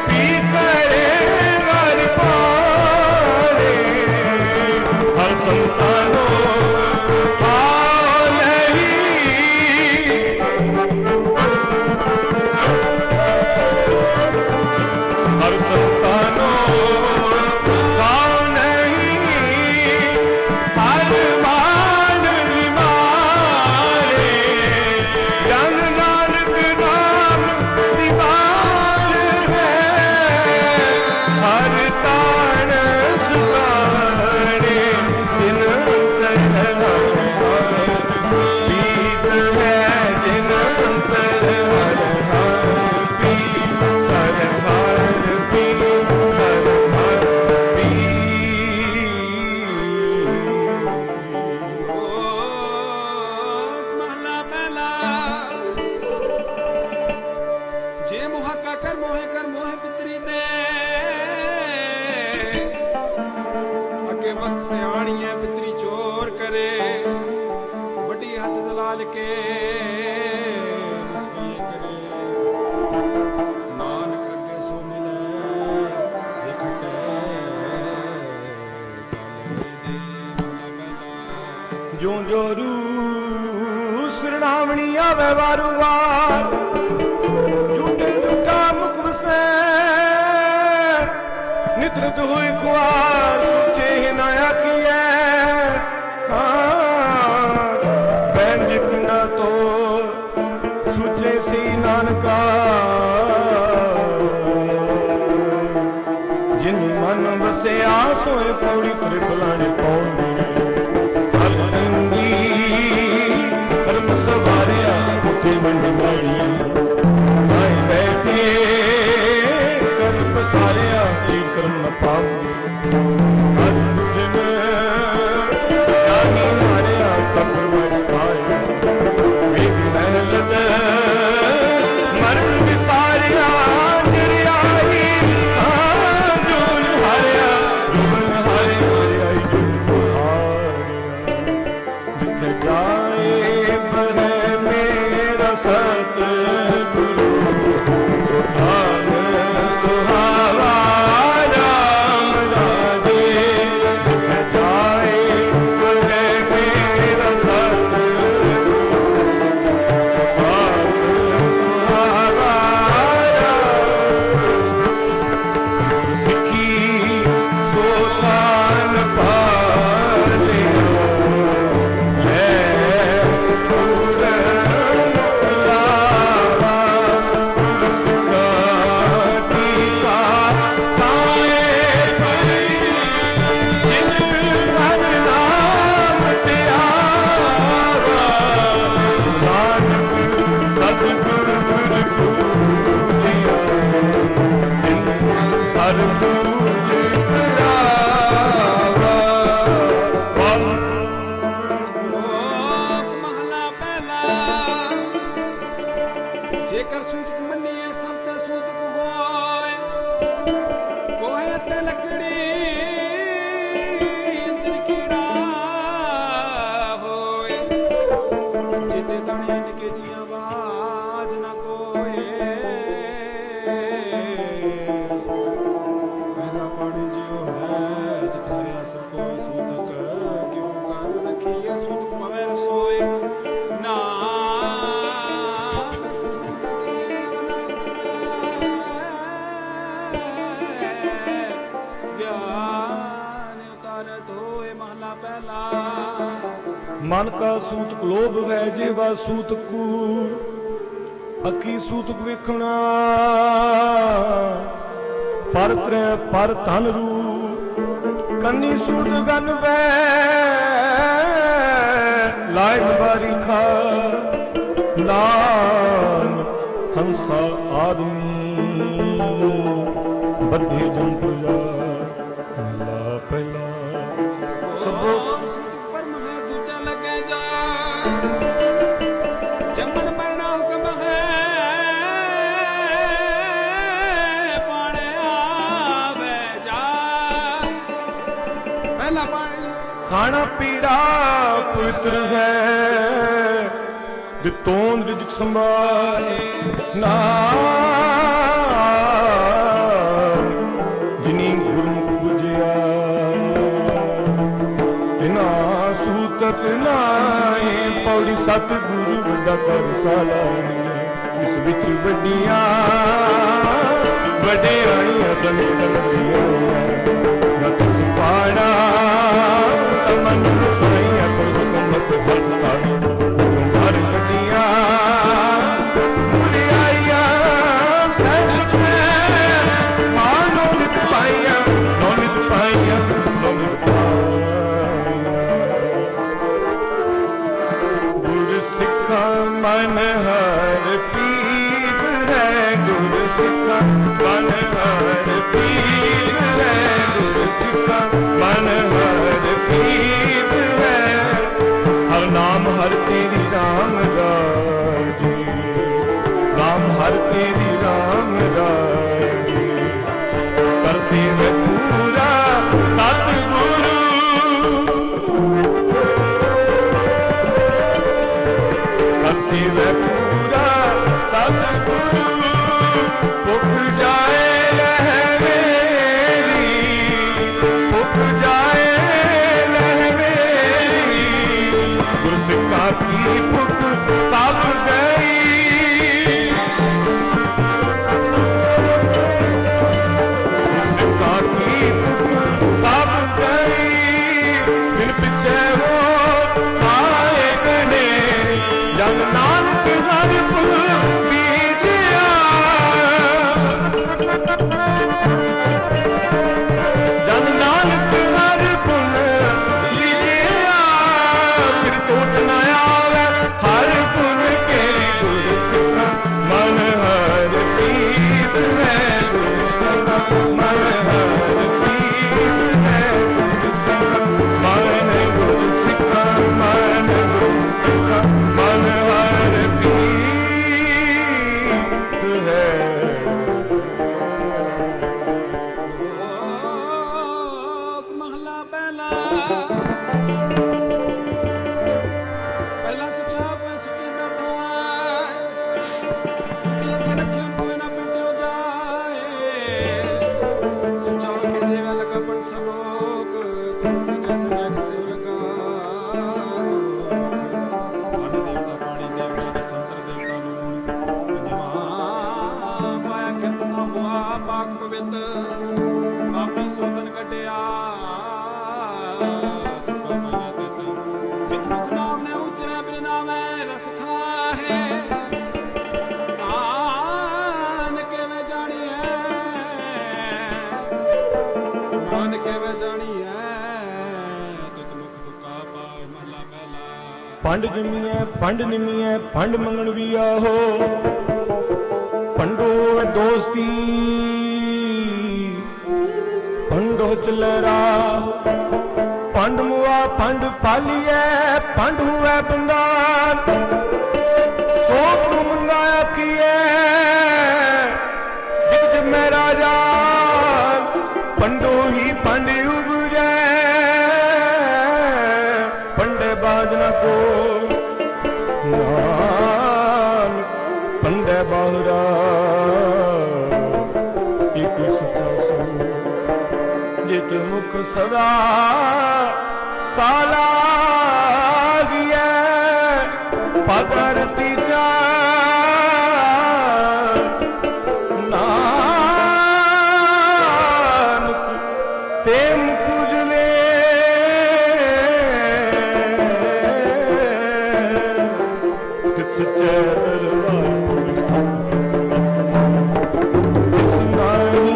पीर करे हर पाने हर संतानों आ नहीं पाल के इसलिए करे नानक अगे सो मिले जे खटे जो जो रू श्रणावणी आवे वारू वार झूठे झूठा मुख वसे नित नित हुई ख्वार सोचे ही नया किए बैन जितना तो सोचे सी नानका जिन मन बसे आसोए पौड़ी पर फलाने पौड़ी कर्म सवारिया उठे मंड मारिया आए बैठे कर्म सारिया जी कर्म न पाऊंगे हर दिन जानी मारिया तब वैस पाया वेग महलत मरण विसारिया निर्याही जोन हारिया जोन हारे हारिया जोन हारिया जिथे जाए बने मेरा सतगुरु सुधान सुहावा राम राजे जिथे जाए बने मेरा सतगुरु सुधान सुहावा सिखी सोतान पाले जेकर सूत मनिए सब ते सूत होए कोहे ते लकड़ी इंद्र कीड़ा होए जिते तणे निके जी आवाज न कोए पहला पानी जियो है जिते हरिया सब को सूतक क्यों कान रखिए सूत पवे सोए ना मन का सूतक लोभ है जेवा सूतकू अखी सूतक विखना पर त्रै पर धन रू कन्नी सूत गन बै लाइन बारी खा लान हंसा आदमी बद्धे जन पूजा ला पहला सबो जमन मरना हुक्म है पाने आवे जा पहला पानी खाना पीड़ा पवित्र है दितों रिजक संभाल ना जिनी गुरमुख बुझिया तिना सूतक नाए पौड़ी सतगुरु बड़ा कर साला इस विच वड्डियां वड्डियां समेत लड़ियां न तिस पाड़ा मन साइया पर हुक्म मस्त फल ताड़ी जो घर वड्डियां मुलियाया सच मानो नित पाइया नो नित पाइया नो नित मन हर पीर है गुरु सिखा मन हर पीर है गुरु सिखा मन हर पीर है हर नाम हर तेरी राम राजी राम हर तेरी राम राजी कर सेव पूरा सतगुरु सेवै पूरा सतगुरु पुख जाए लह मेरी, पुख जाए लह मेरी, गुरसिक्खा की पुख सब गई। गुरसिक्खा की पुख सब गई, बिन पिछे वो आए गने, जन नानक हर पुर बीजिया, जन नानक हर पुर बीजिया, फिर टूट न आवे हर पुर के। गुरसिक्खा मन हर पीत है, गुरसिक्खा मन हर पीत है, गुरसिक्खा मन, गुरसिक्खा मन, गुरसिक्खा मन हर पीत है। ਸ਼ਲੋਕ ਮਹਲਾ ਪਹਿਲਾ। ਪਹਿਲਾ ਸੁੱਚਾ ਹੋਇਆ ਸੁੱਚੇ ਬੈਠਾ, ਸੁੱਚੇ ਕੇ ਰੱਖਿਓ ਕੋਈ ਨਾ ਪਿੰਡਿਓ ਜਾਏ। ਸੁੱਚਾ ਕੇ ਜੇਵਾ ਲਗਾ ਪੜ ਸ਼ਲੋਕ, ਗੁਰੂ ਕੀ ਜੈਸੇ ਜਗ ਸੇ ਲਗਾ। ਅੰਨ ਦੇਵਤਾ ਪਾਣੀ ਦੇਵਤਾ ਦੇ ਸੰਤਰ ਦੇਵਤਾ ਨੂੰ ਪੰਜਵਾਂ ਪਾਇਆ ਕਿਰਤ ਨਾ ਹੋਆ ਪਾਕ ਪਵਿੱਤ, ਪਾਪੀ ਸੋਤਨ ਕੱਟਿਆ ਤੁਕਾ ਮਾਇਆ ਤਿਤ। ਜਿਤ ਮੁਖ ਨਾਮ ਨੇ ਉਚਰੈ ਬਿਨ ਨਾਮੈ ਰਸ ਖਾਹੇ, ਨਾਨਕ ਵੇ ਜਾਣੀਐ, ਨਾਨਕ ਵੇ ਜਾਣੀਐ, ਤਿਤ ਮੁਖ ਤੁਕਾ ਪਾਇ। ਮਹਲਾ ਪਹਿਲਾ। ਪੰਡ ਜੰਮੀਐ ਪੰਡ ਨਿਮੀਐ ਪੰਡ ਮੰਗਣ ਵੀ ਆਹੋ, ਪੰਡੋ ਹੈ ਦੋਸਤੀ ਪੰਡੋ ਚਲੇ ਰਾਹ, ਪੰਡ ਮੁਆ ਪੰਡ ਪਾਲੀਐ ਪੰਡ ਹੋਐ ਬੰਦਾ, ਸੋ ਤੁਮ ਨਾ ਆਖੀਐ ਜਿਤ ਜਮੈ ਰਾਜਾ, ਪੰਡੋ ਹੀ ਪੰਡ ਉਬਜੈ ਪੰਡੇ ਬਾਜ ਨ ਕੋ, ਨਾਨਕ ਪੰਡੇ ਬਾਹਰਾ ਇਕ ਸੱਚਾ ਸੋ, ਜਿਤ ਮੁਖ ਸਦਾ ਸਾਲਾ ਗਿਐ ਪਦਰ ਤੀਜਾ, ਨਾਨਕ ਤੇ ਮੁਖ ਉਜਲੇ ਤਿਤ ਸੱਚੇ ਦਰਬਾਰ ਪੁਰ ਸਭ ਤਿਸ ਨਾਹੀ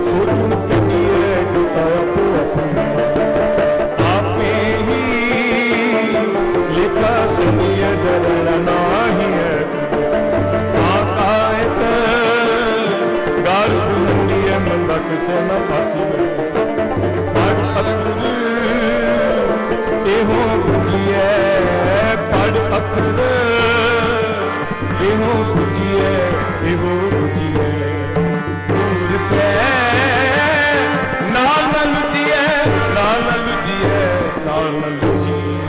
ਸੋਚੁ ਕਨੀਏ ਕੀਤਾ ਆਪੋ ਆਪਣਾ, ਆਪੇ ਹੀ ਲਿਖਾ ਸੁਨੀਏ ਜਰਨ ਨਾਹੀ ਹੈ। ਆਕਾਇਤ ਗਾਲ ਗੁੰਡੀਏ ਮੰਦਾ ਕਿਸੇ ਨਾ ਪਾਤੀ, ਪੜ ਅਖਰ ਇਹੋ ਗੁੰਡੀਏ, ਪੜ ਅਖਰ ਇਹੋ ਗੁੰਡੀਏ, ਇਹੋ ਗੁੰਡੀਏ। ਦੂਰ ਤੇ ਨਾਲ ਨਾ ਲੁਚੀਏ, ਨਾਲ ਨਾ ਲੁਚੀਏ, ਨਾਲ ਨਾ ਲੁਚੀਏ।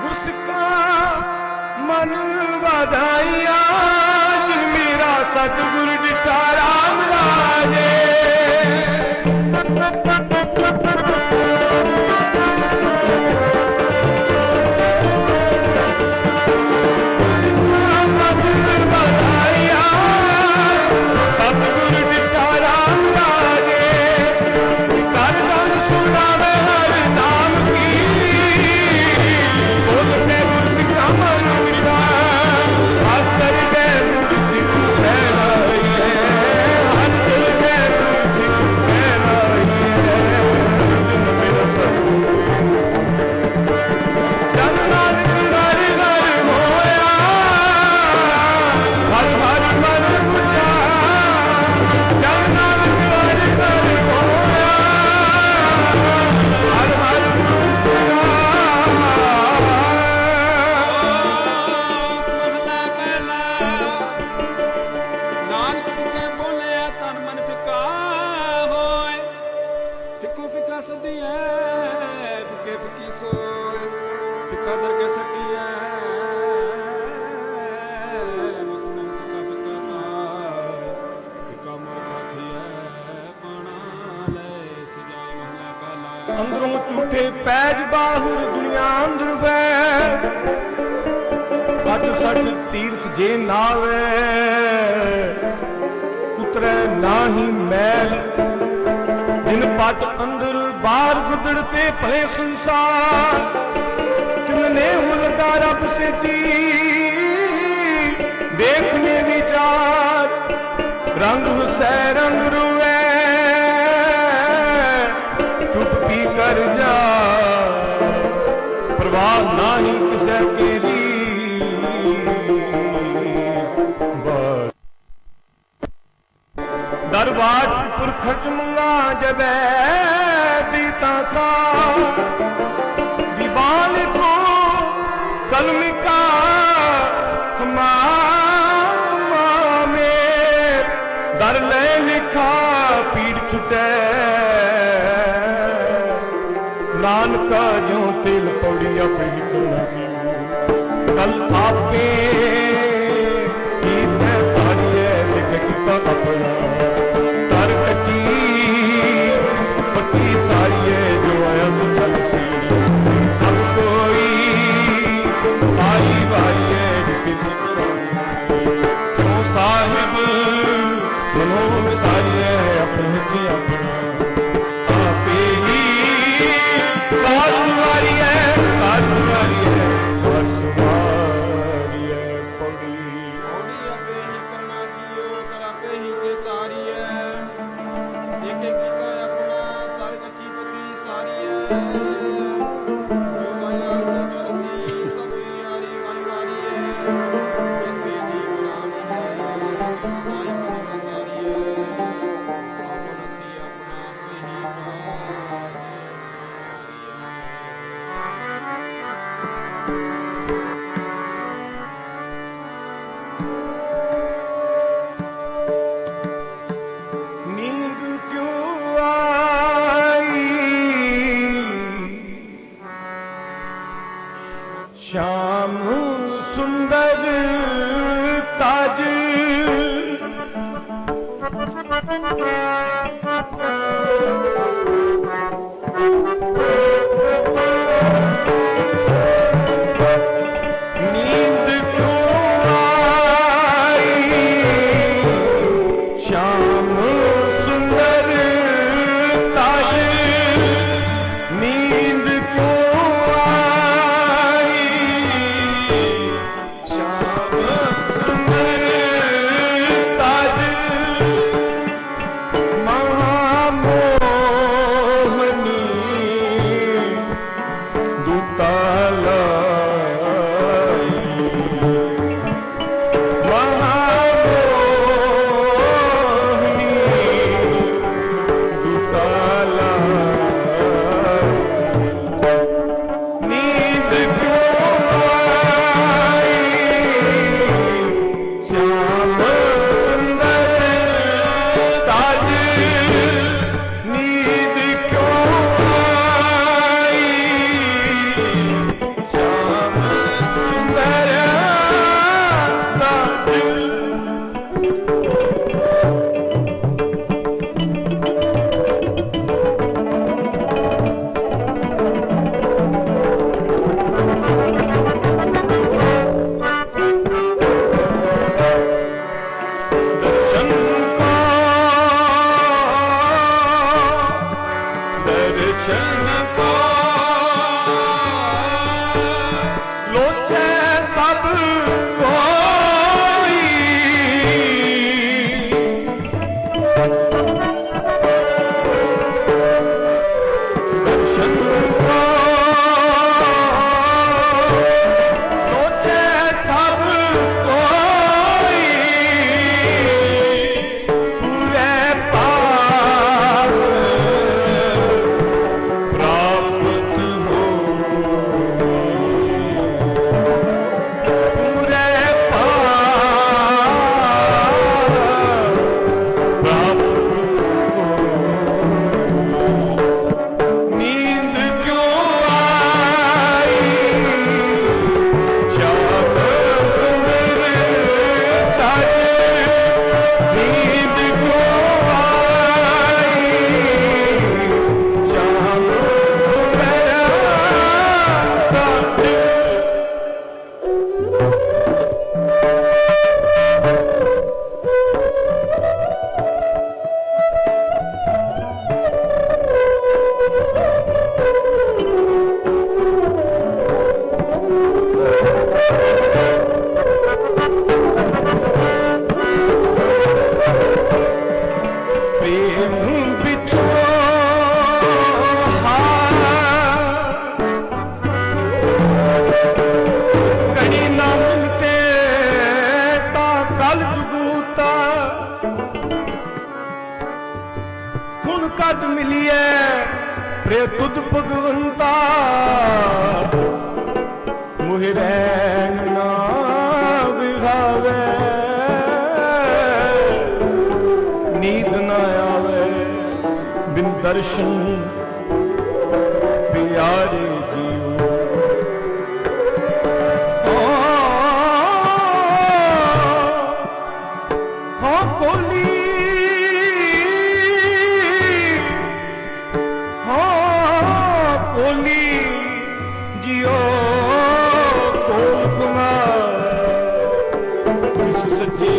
ਗੁਰਸਿੱਖਾ ਮਨ ਵਧਾਈਆ, ਜਿਨ ਮੇਰਾ ਸਤਿਗੁਰ ਦਿੱਤਾ ਰਾਮ ਰਾਜੇ। ਗੁਰਸਿੱਖਾ ਮਨ ਵਧਾਈਆ, ਸਤਿਗੁਰ ਦਿੱਤਾ ਰਾਮ ਰਾਜੇ। ਕਰ ਗਨ ਸੁਣਾਵੇ ਹਰ ਨਾਮ ਕੀ, ਸੋਧ ਕੇ ਗੁਰਸਿੱਖਾ ਮਨ ਵਿਦਾ, ਹੱਥ ਕਰ ਕੇ ਗੁਰਸਿੱਖ ਰਹਿ ਫਿੱਕਾ ਸਦੀ ਹੈ ਫਿੱਕੇ ਫਿੱਕੀ ਸੋਏ ਫਿੱਕਾ ਦਰ ਕੇ ਸੱਟੀ ਹੈ ਮਤਨਾ ਫਿੱਕਾ ਫਿੱਕਾ ਤਾਰ ਫਿੱਕਾ ਮੋਰ ਹਾਥੀ ਹੈ ਪਾਣਾ ਲੈ ਸਜਾਏ ਮਹਲਾ ਕਾਲਾ ਅੰਦਰੋਂ ਝੂਠੇ ਪੈਜ ਬਾਹਰ ਦੁਨੀਆ ਅੰਦਰ ਵੈ ਅੱਜ ਸੱਚ ਤੀਰਥ ਜੇ ਨਾਵੇ ਉਤਰੈ ਨਾਹੀ ਮੈਲ ਦਿਨ ਪਤ ਅੰਦਰ ਬਾਹਰ ਗੁਦੜ ਤੇ ਭਲੇ ਸੰਸਾਰ ਕਿਮਨੇ ਹੁਲਦਾ ਰੱਬ ਸਿੱਧੀ ਦੇਖਨੇ ਵਿਚਾਰ ਰੰਗ ਹੁਸੈ ਰੰਗ ਰੁਐ ਚੁੱਪ ਪੀ ਕਰ ਜਾ ਪ੍ਰਵਾਹ ਨਾਹੀ ਕਿਸੇ ਕੇ ਲਈ दरबार पुर खर्च मंगा जबे दीता था दीवान को कलम का में दर ले लिखा पीड़ छुटे नानका जो तिल पौड़ी अपनी कल आपे अपना तर कच्ची पट्टी सारी है जो आया सुचल सी सब कोई आई भाई है जिसकी क्यों साहिब मनोज सारी है अपने की अपना आपे ही काजवारी है काजवारी है काजवारी है पौड़ी श्याम सुंदर ताज नींद क्यों आई श्याम सुंदर ताज नींद क्यों ਘਟ ਮਿਲੀਐ ਪ੍ਰੇ ਤੁਧ ਭਗਵੰਤਾ ਮੁਹਿ ਰੈਣ ਨਾ ਵਿਹਾਵੇ ਨੀਂਦ ਨਾ ਆਵੇ ਬਿਨ ਦਰਸ਼ਨ ਪਿਆਰੇ ਜੀਓ ਹਾਂ ਕੋਲੀ ਕੋਲੀ ਜਿਓ ਕੋਲ ਕੁਮਾਰ ਕਿਸ ਸੱਚੇ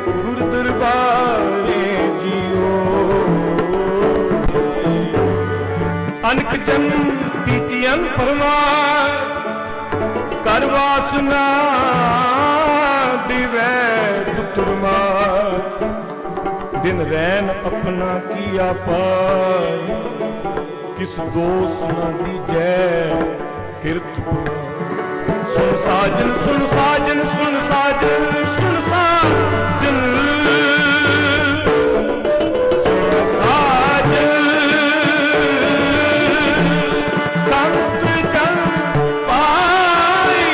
ਗੁਰ ਦਰਬਾਰੇ ਜਿਓ ਅਨਕ ਜਨਮ ਬੀਤੀਆਂ ਪਰਮਾਰ ਕਰ ਵਾਸਨਾ ਦਿਵੈ ਪੁੱਤਰ ਮਾਰ ਦਿਨ ਰੈਨ ਆਪਣਾ ਕੀਆ ਪਾਏ किस दोष न दीजै किरत सुन साजन सुन साजन सुन साजन सुन साजन सुन साजन संत जन पाई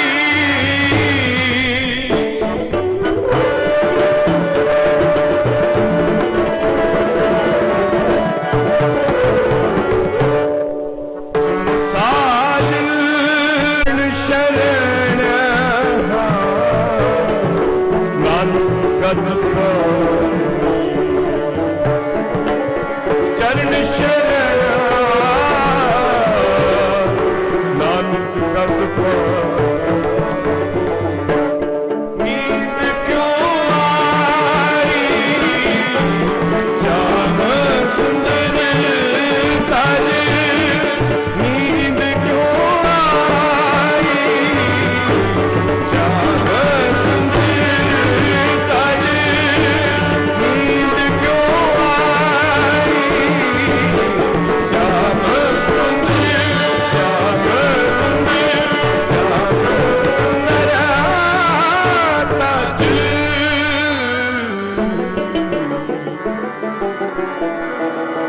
चरण शरण नानक गद नींद क्यों आई श्याम सुंदर तर नींद क्यों आई श्याम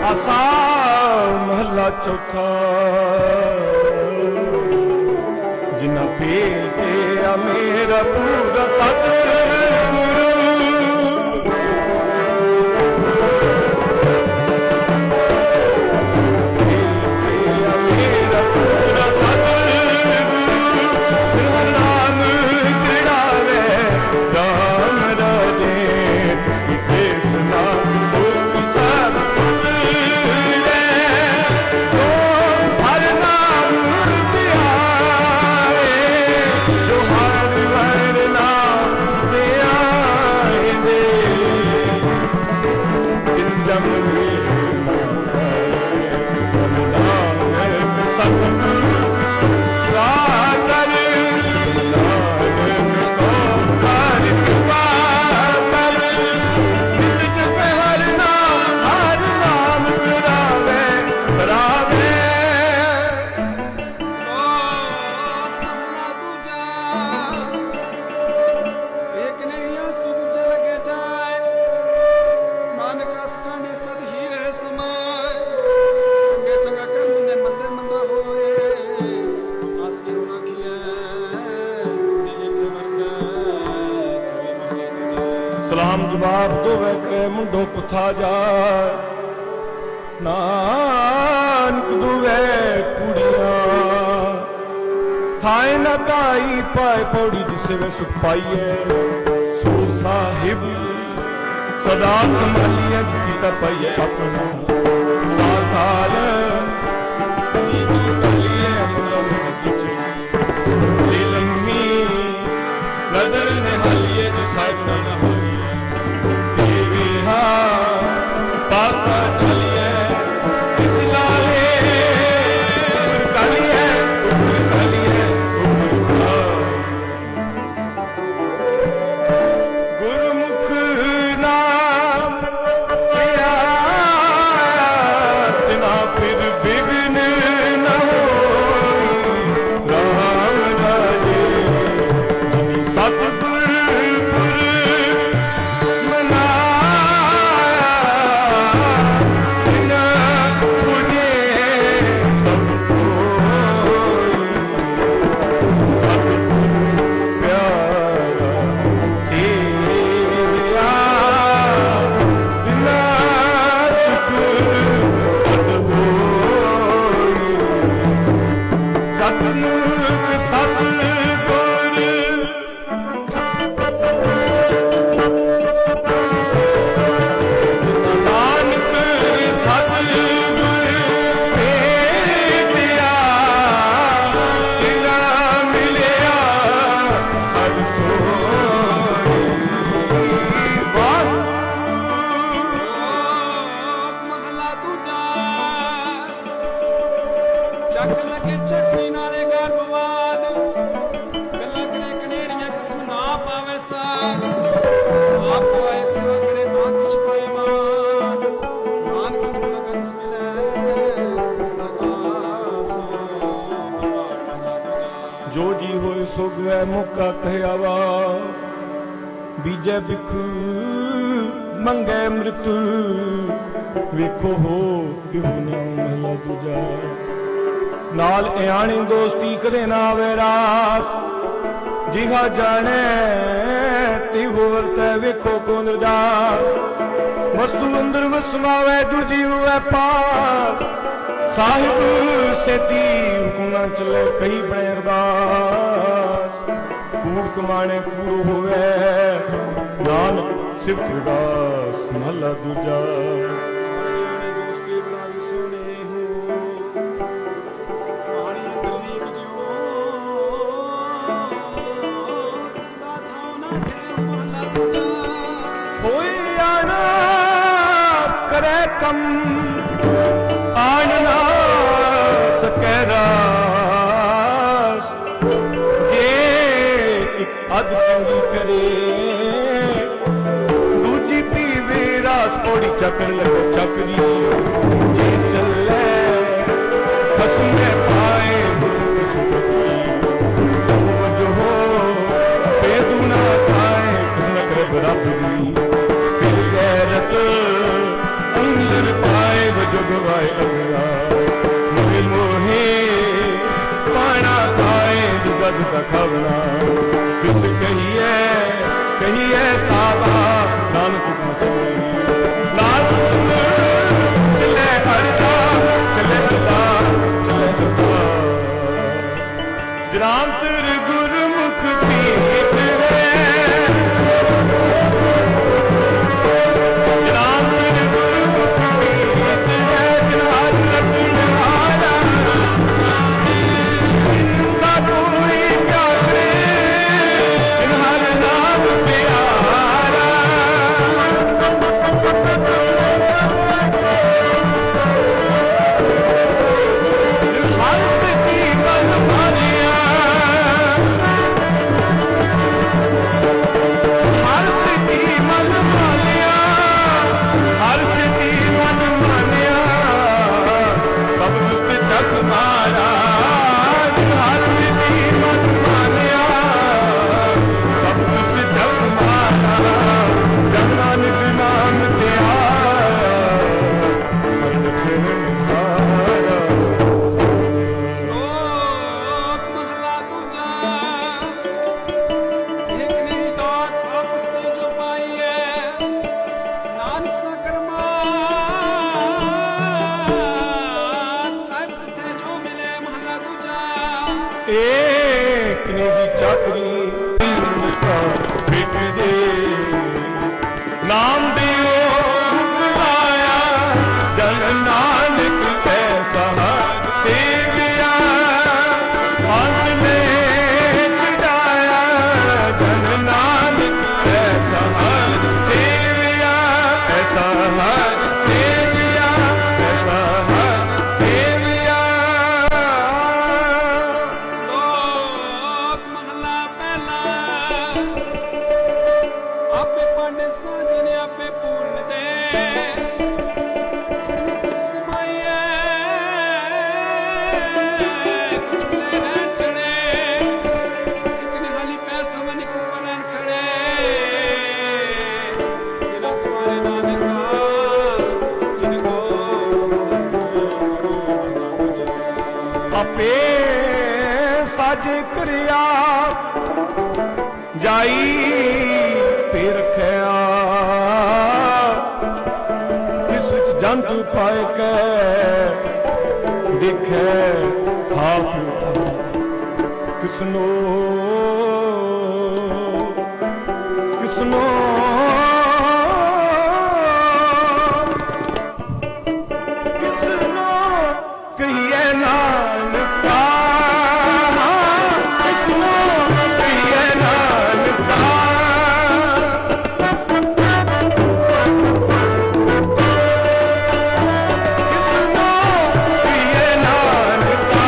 आसा महला चौथा जिन्ना भेटे मेरा पूरा सतगुरु मेरा पूरा सतगुरु नाम क्रीड़ावे राम राजे कृष्ण सलाम जवाब दोवे के मुंडो पुथा जाए नानक दुवे कुड़ियां थाए न काई पाए पौड़ी जिसे वे सुख पाइए सो साहिब सदा संभालिए गीता पाइए अपना साकाल लम्मी नजर निहालिए जो साहिब न हो पासा डालिए गुरुमुख नाम ਚੱਕ ਲਗੇ ਚੱਕਰੀ ਨਾਲੇ ਗਰਭਵਾਦ ਗੱਲਾਂ ਕਰੇ ਕਨੇਰੀਆਂ ਖਸਮ ਨਾ ਪਾਵੇ ਸਾਗ ਆਪ ਆਏ ਸੇਵਾ ਕਰੇ ਤਾਂ ਕਿਛ ਪਾਏ ਮਾਨ ਨਾਨਕ ਕਿਸਮ ਲਗਾ ਜਿਸ ਮਿਲੇ ਲਗਾ ਸੋ ਭਗਵਾਨ ਮਹਲਾ ਦੂਜਾ। ਜੋ ਜੀ ਹੋਏ ਸੋ ਗਏ ਮੁਕਾ ਕਹਿਆਵਾ ਬੀਜੈ ਬਿਖ ਮੰਗੇ ਮ੍ਰਿਤ ਵੇਖੋ ਹੋ ਕਿਹੋ ਨਾ ਮਹਲਾ ਦੂਜਾ। ਨਾਲ ਇਆਣੀ ਦੋਸਤੀ ਕਦੇ ਨਾ ਆਵੇ ਰਾਸ ਜਿਹਾ ਜਾਣੇ ਤਿਹੋ ਵਰਤੈ ਵੇਖੋ ਕੋ ਨਿਰਦਾਸ। ਵਸਤੂ ਅੰਦਰ ਵਸਮਾਵੇ ਦੂਜੀ ਹੋਵੇ ਪਾਸ ਸਾਹਿਬ ਸੇਤੀ ਹੁਕਮਾਂ ਚਲੇ ਕਈ ਬਣੇ ਅਰਦਾਸ। ਕੂੜ ਕਮਾਣੇ ਕੂੜ ਹੋਵੇ ਨਾਨਕ ਸਿਫਤ ਵਿਗਾਸ ਮਹਲਾ ਦੂਜਾ। ਯਾਨੀ ਦੋਸਤੀ ਬਣਾਈ ਸੋਨੇ ਹੋ ਪਾਣੀ ਦਿੱਲੀ ਵਿੱਚ ਕਿਸ ਦਾ ਥਾਂ ਨਾ ਠਹਿਰ ਮਹਲਾ ਦੂਜਾ। ਹੋਈ ਆਣਾ ਕਰੇ ਕੰਮ ਆਣ ਨਾ ਸਕੈ ਰਾਸ। ਜੇ ਇੱਕ ਅੱਧ ਚੰਗੀ ਕਰੇ ਦੂਜੀ ਪੀਵੇ ਰਾਸ ਕੋੜੀ ਚੱਕਰ ਲੱਗੇ ਚੱਕਰੀ ਜੇ ਚੱਲੇ ਖਸਮੇ ਪਾਏ ਜੋ ਬੇਦੁਨਾ ਖਾਏ ਕਿਸਮਤ ਰੇ ਬਰਾਬਰੀ ਫਿਰ ਗੈਰਤ ਅੰਦਰ ਪਾਏ ਵਜੋ ਗਵਾਏ ਅਗਲਾ ਮੋਹਿ ਮੋਹੇ ਪਾਣਾ ਖਾਏ ਜਿਸ ਦਾ ਦਿੱਤਾ ਖਾਵਣਾ ਕਿਸ ਕਹੀਏ ਸਾਬਾਸ ਨਾਨਕ ਪੁੱਛੇ ਲਾਲ ਚਲੇ ਹਰਦਾ ਚਲੇ ਹਰਦਾ ਜਨਾੰਤਰ ਗੁਰਮੁਖ ਪੀਤ ਰੇ ਜਨਾੰਤਰ ਗੁਰਮੁਖ ਪੀਤ ਰੇ ਜਨਾਰ ਰਤਨ ਆਲਾ ਜਿੰਦਾ ਕੋਈ ਪਿਆਰੇ ਜਨਾਰ ਨਾਮ ਪਿਆਰਾ। ਹੰਸ ਕੀ ਮਨ ਮਾਰਿਆ ਹੰਸ ਕੀ ਮਨ ਮਾਰਿਆ ਹੰਸ ਕੀ ਮਨ ਮਾਰਿਆ ਸਭ ਦੁਸ਼ਟ ਜਗ ਮਾਰਾ। ਹੰਸ ਕੀ ਮਨ ਮਾਰਿਆ ਸਭ ਦੁਸ਼ਟ ਜਗ ਮਾਰਾ। ਜਗ ਨਾਨਕ ਨਾਮ ਧਿਆਇਆ ਸ਼ਲੋਕ ਮਹਲਾ ਦੂਜਾ। ਇੱਕ ਨਹੀਂ ਦਾਤ ਆਪਸ ਤੇ ਜੋ ਪਾਈ ਹੈ ਨਾਨਕ ਸਾ ਕਰਮਾਤ ਸਾਹਿਬ ਕਿਥੇ ਜੋ ਮਿਲੇ ਮਹਲਾ ਦੂਜਾ। ਏਕ ਨੇ ਦੀ ਚਾਕਰੀ ਬਿਟ ਦੇ ਨਾਮ ਦਿਓ ਮੁਕਲਾਇਆ ਜਨ ਨਾਨਕ ਐਸਾ ਸੇਵਿਆ ਅੰਤ ਨੇ ਚੜਾਇਆ ਜਨ ਨਾਨਕ ਐਸਾ ਸੇਵਿਆ ਐਸਾ ਸੇਵਿਆ ਐਸਾ ਸੇਵਿਆ। ਸ਼ਲੋਕ ਮਹਲਾ ਪਹਿਲਾ। ਆਪੇ ਪਾਂਡੇ ਸਾਜਨੇ ਆਪੇ ਪੂਰਨ ਦੇ ਸਮਾਈਏ ਕੁਛ ਲੈ ਰਹਿ ਚੜੇ ਇੱਕ ਨਿਹਾਲੀ ਪੈਸਾ ਮਨ ਕੋ ਪਰਨ ਖੜੇ ਬਿਨਾ ਸਵਾਰੇ ਨਾਨਕਾ ਜਿਨ ਕੋ ਆਪੇ ਸਾਜੇ ਕਰਿਆ ਜਾਈ ਫੇਰ ਰਖਿਆ ਕਿਸ ਵਿੱਚ ਜੰਤ ਪਾਏ ਕੈ ਦੇਖੈ ਖਾਪ ਕਿਸਨੋ ਕਿਸਨੋ ਕਿਸਨੋ ਕਹੀਏ ਨਾਨਕਾ ਕਿਸਨੋ ਕਹੀਏ ਨਾਨਕਾ। ਕਿਸਨੋ ਕਹੀਏ ਨਾਨਕਾ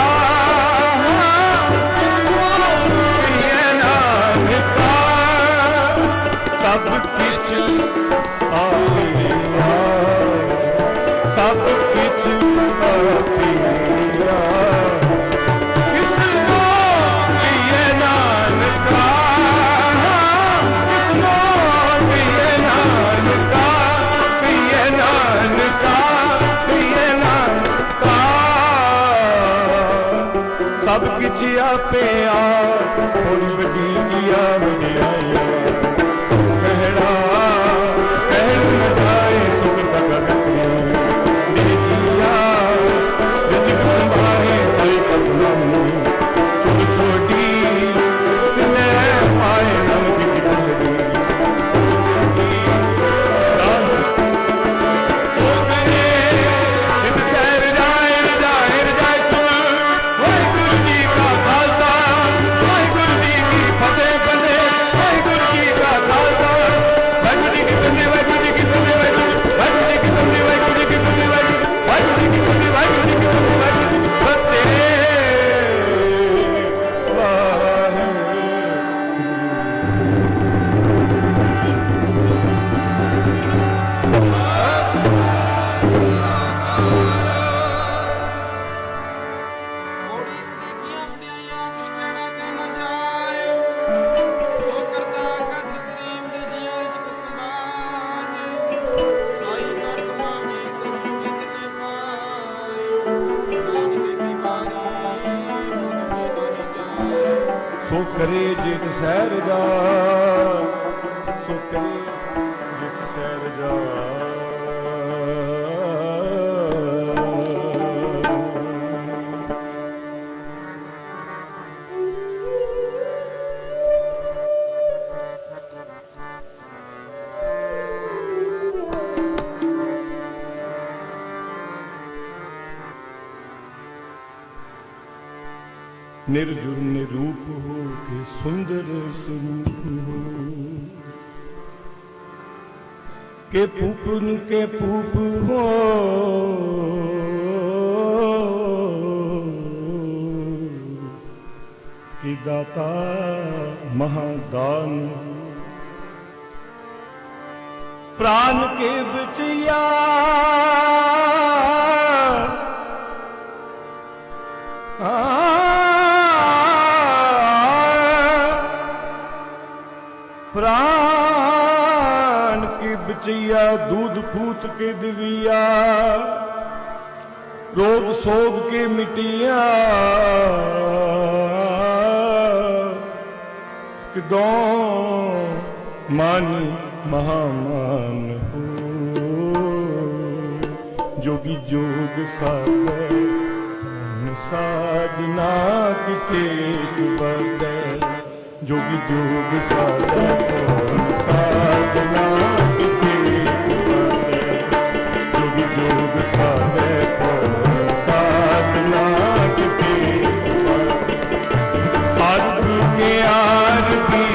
सब किछ आपे आ थोड़ी बड़ी किया वडियाया कहड़ा कहण न जाए सुख तक रखी दे जिया रिजिक संभाले साई कदम तुम छोड़ी मैं पाए नल की गलरी सो करे जेठ सैर जा सो करे जेठ सैर जा निर्जुर निरूप हो के सुंदर स्वरूप हो के पूपन के पूप हो कि दाता महादान प्राण के बचिया प्राण की बचैया दूध पूत के दिविया रोग सोग के मिटिया किदों मानी महामान हो जोगी जोग साधे साधना की टेक बदे जोगी जोग साधे साधना की टेक बदे जोगी जोग साधे साधना की टेक बदे अर्घ के आरती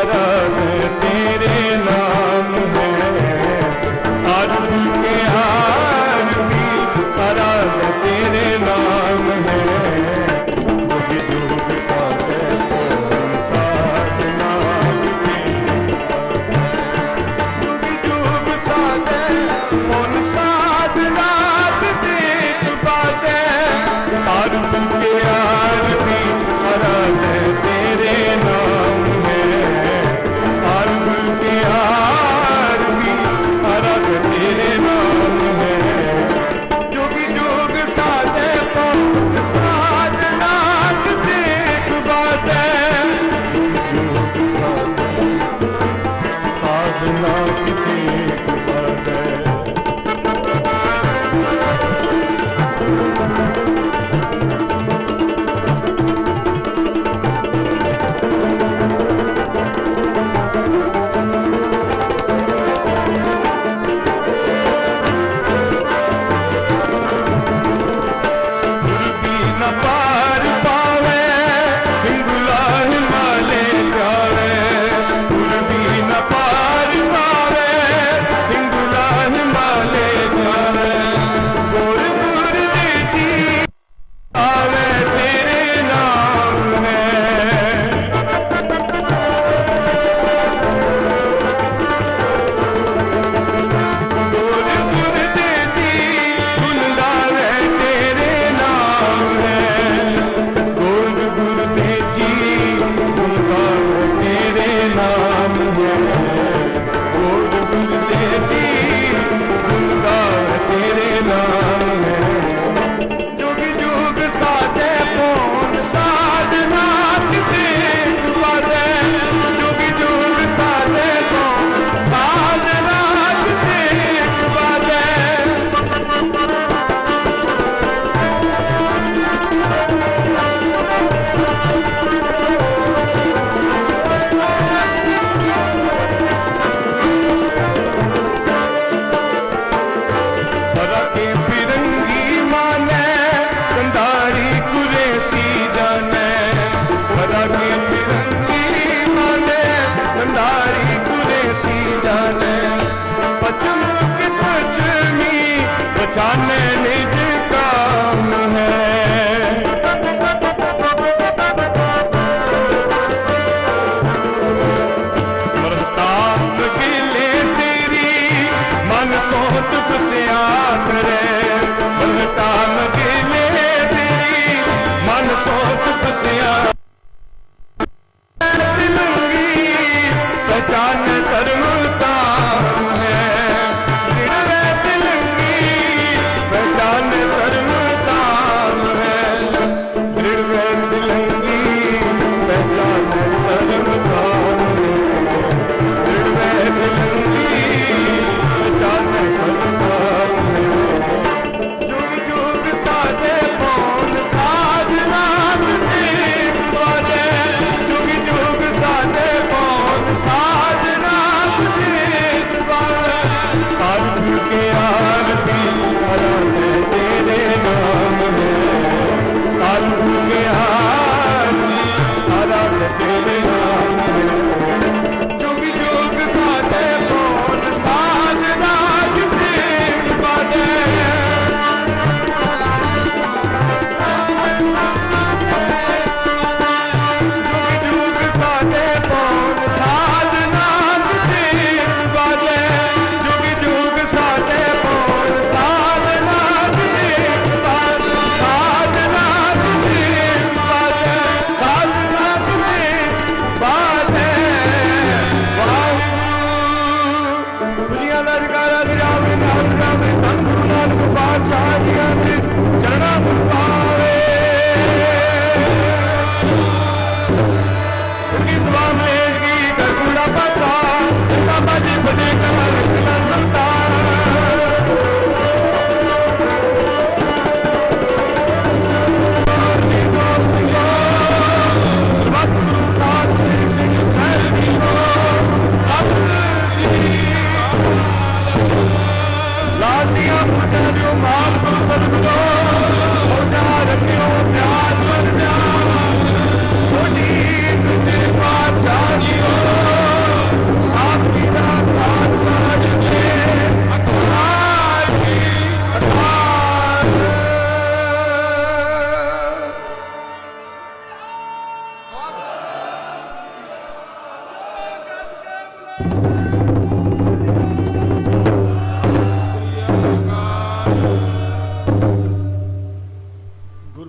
अरग तेरे नाम है अर्घ के आरती अरग तेरे नाम है जोगी जोग साधे साधना की टेक बदे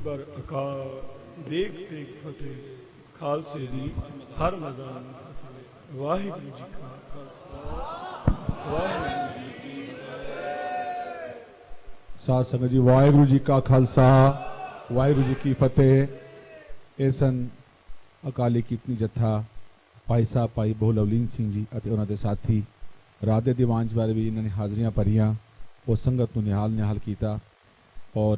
बर अकाल देख देख फतेह खालसे जी हर मैदान वाहिगुरु जी का खालसा वाहिगुरु जी की साध संगत जी वाहिगुरु जी का खालसा वाहिगुरु जी की फतेह। ਇਹ ਸਨ ਅਕਾਲੀ ਕੀਰਤਨੀ ਜੱਥਾ ਭਾਈ ਸਾਹਿਬ ਭਾਈ ਬਹੁ ਲਵਲੀਨ ਸਿੰਘ ਜੀ ਅਤੇ ਉਹਨਾਂ ਦੇ ਸਾਥੀ। ਰਾਤ ਦੇ ਦੀਵਾਨ ਬਾਰੇ ਵੀ ਇਹਨਾਂ ਨੇ ਹਾਜ਼ਰੀਆਂ ਭਰੀਆਂ ਉਹ ਸੰਗਤ ਨੂੰ ਨਿਹਾਲ ਕੀਤਾ ਔਰ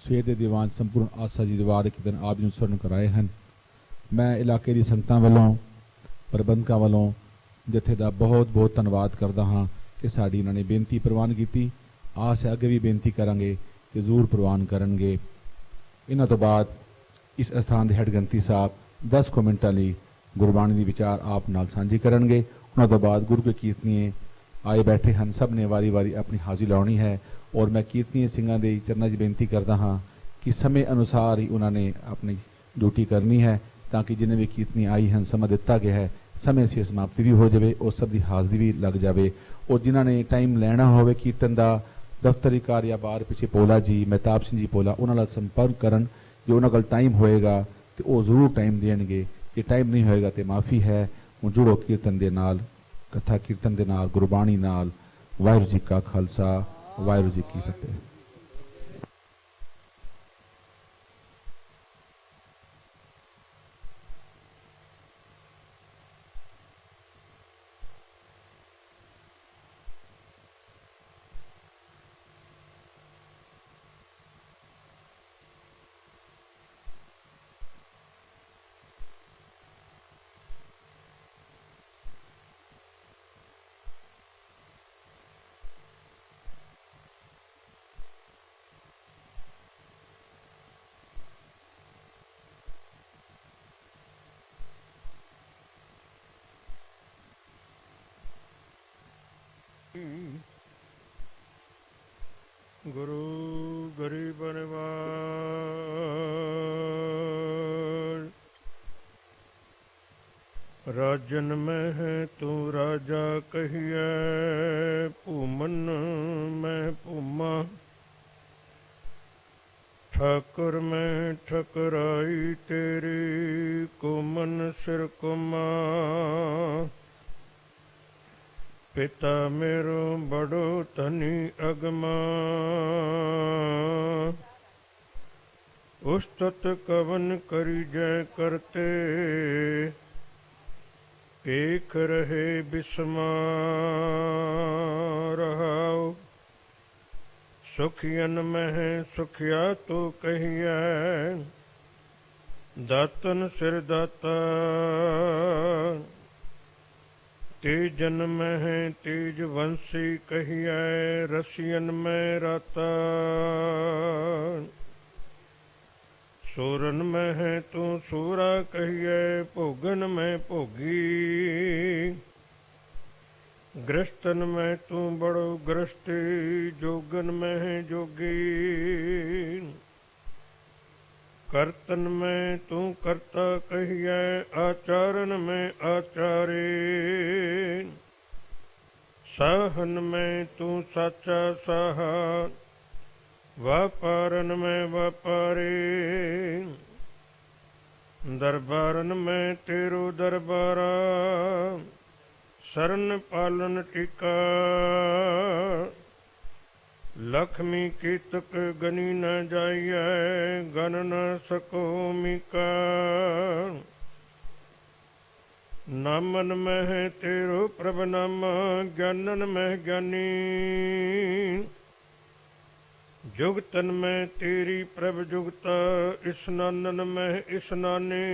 ਸਵੇਰ ਦੇ ਦੀਵਾਨ ਸੰਪੂਰਨ ਆਸਾ ਜੀ ਦੇ ਵਾਰ ਕੀਰਤਨ ਆਪ ਜੀ ਨੂੰ ਸੁਣਨ ਕਰਾਏ ਹਨ। ਮੈਂ ਇਲਾਕੇ ਦੀ ਸੰਗਤਾਂ ਵੱਲੋਂ ਪ੍ਰਬੰਧਕਾਂ ਵੱਲੋਂ ਜਥੇ ਦਾ ਬਹੁਤ ਬਹੁਤ ਧੰਨਵਾਦ ਕਰਦਾ ਹਾਂ ਕਿ ਸਾਡੀ ਇਹਨਾਂ ਨੇ ਬੇਨਤੀ ਪ੍ਰਵਾਨ ਕੀਤੀ। ਆਸ ਹੈ ਅੱਗੇ ਵੀ ਬੇਨਤੀ ਕਰਾਂਗੇ ਕਿ ਜ਼ਰੂਰ ਪ੍ਰਵਾਨ ਕਰਨਗੇ। ਇਹਨਾਂ ਤੋਂ ਬਾਅਦ ਇਸ ਅਸਥਾਨ ਦੇ ਹੈਡ ਗ੍ਰੰਥੀ ਸਾਹਿਬ 10 ਕੁ ਮਿੰਟਾਂ ਲਈ ਗੁਰਬਾਣੀ ਦੀ ਵਿਚਾਰ ਆਪ ਨਾਲ ਸਾਂਝੀ ਕਰਨਗੇ। ਉਹਨਾਂ ਤੋਂ ਬਾਅਦ ਗੁਰੂ ਕੇ ਕੀਰਤਨੀਏ ਆਏ ਬੈਠੇ ਹਨ, ਸਭ ਨੇ ਵਾਰੀ ਆਪਣੀ ਹਾਜ਼ਰੀ ਲਾਉਣੀ ਹੈ ਔਰ ਮੈਂ ਕੀਰਤਨੀਏ ਸਿੰਘਾਂ ਦੇ ਚਰਨਾਂ 'ਚ ਬੇਨਤੀ ਕਰਦਾ ਹਾਂ ਕਿ ਸਮੇਂ ਅਨੁਸਾਰ ਹੀ ਉਹਨਾਂ ਨੇ ਆਪਣੀ ਡਿਊਟੀ ਕਰਨੀ ਹੈ ਤਾਂ ਕਿ ਜਿੰਨੇ ਵੀ ਕੀਰਤਨੀ ਆਈ ਹਨ ਸਮਾਂ ਦਿੱਤਾ ਗਿਆ ਹੈ ਸਮੇਂ ਸਿਰ ਸਮਾਪਤੀ ਵੀ ਹੋ ਜਾਵੇ ਔਰ ਸਭ ਦੀ ਹਾਜ਼ਰੀ ਵੀ ਲੱਗ ਜਾਵੇ। ਔਰ ਜਿਨ੍ਹਾਂ ਨੇ ਟਾਈਮ ਲੈਣਾ ਹੋਵੇ ਕੀਰਤਨ ਦਾ ਦਫ਼ਤਰੀ ਕਾਰ ਜਾਂ ਬਾਹਰ ਪਿੱਛੇ ਪੋਲਾ ਜੀ ਮਹਿਤਾਬ ਸਿੰਘ ਜੀ ਪੋਲਾ ਉਹਨਾਂ ਨਾਲ ਸੰਪਰਕ ਕਰਨ। ਜੇ ਉਹਨਾਂ ਕੋਲ ਟਾਈਮ ਹੋਏਗਾ ਤੇ ਉਹ ਜ਼ਰੂਰ ਟਾਈਮ ਦੇਣਗੇ, ਜੇ ਟਾਈਮ ਨਹੀਂ ਹੋਏਗਾ ਤੇ ਮਾਫੀ ਹੈ। ਹੁਣ ਜੁੜੋ ਕੀਰਤਨ ਦੇ ਨਾਲ, ਕਥਾ ਕੀਰਤਨ ਦੇ ਨਾਲ, ਗੁਰਬਾਣੀ ਨਾਲ। ਵਾਹਿਗੁਰੂ ਜੀ ਕਾ ਖਾਲਸਾ ਵਾਹਿਗੁਰੂ ਜੀ ਕੀ ਫਤਿਹ। गुरु गरीब निवार राजन में है तू राजा कहिए भूमन में भूमा ठाकुर में ठकराई तेरी कुमन सिर कुमा पिता मेरो बड़ो धनी अगमा उस्तत कवन करी जय करते एक रहे बिस्मा रहाओ सुखियन में सुखिया तो कहिए दातन सिर दाता तेजन में है तेज वंशी कहिए रसियन में राता सूरन में है तू सूरा कहिए भोगन में भोगी ग्रस्तन में तू बड़ो ग्रस्ती जोगन में है जोगी कर्तन में तू कर्ता कहिए आचारन में आचारे साहन में तू साचा साहा व्यापारन में व्यापारी दरबारन में तेरो दरबारा शरण पालन टीका लक्ष्मी कीतक गनी न जाइए गन न सको मिका नामन में है तेरो प्रभ नामा ज्ञानन में ज्ञानी जुगतन में तेरी प्रभ जुगता स्नानन में स्नानी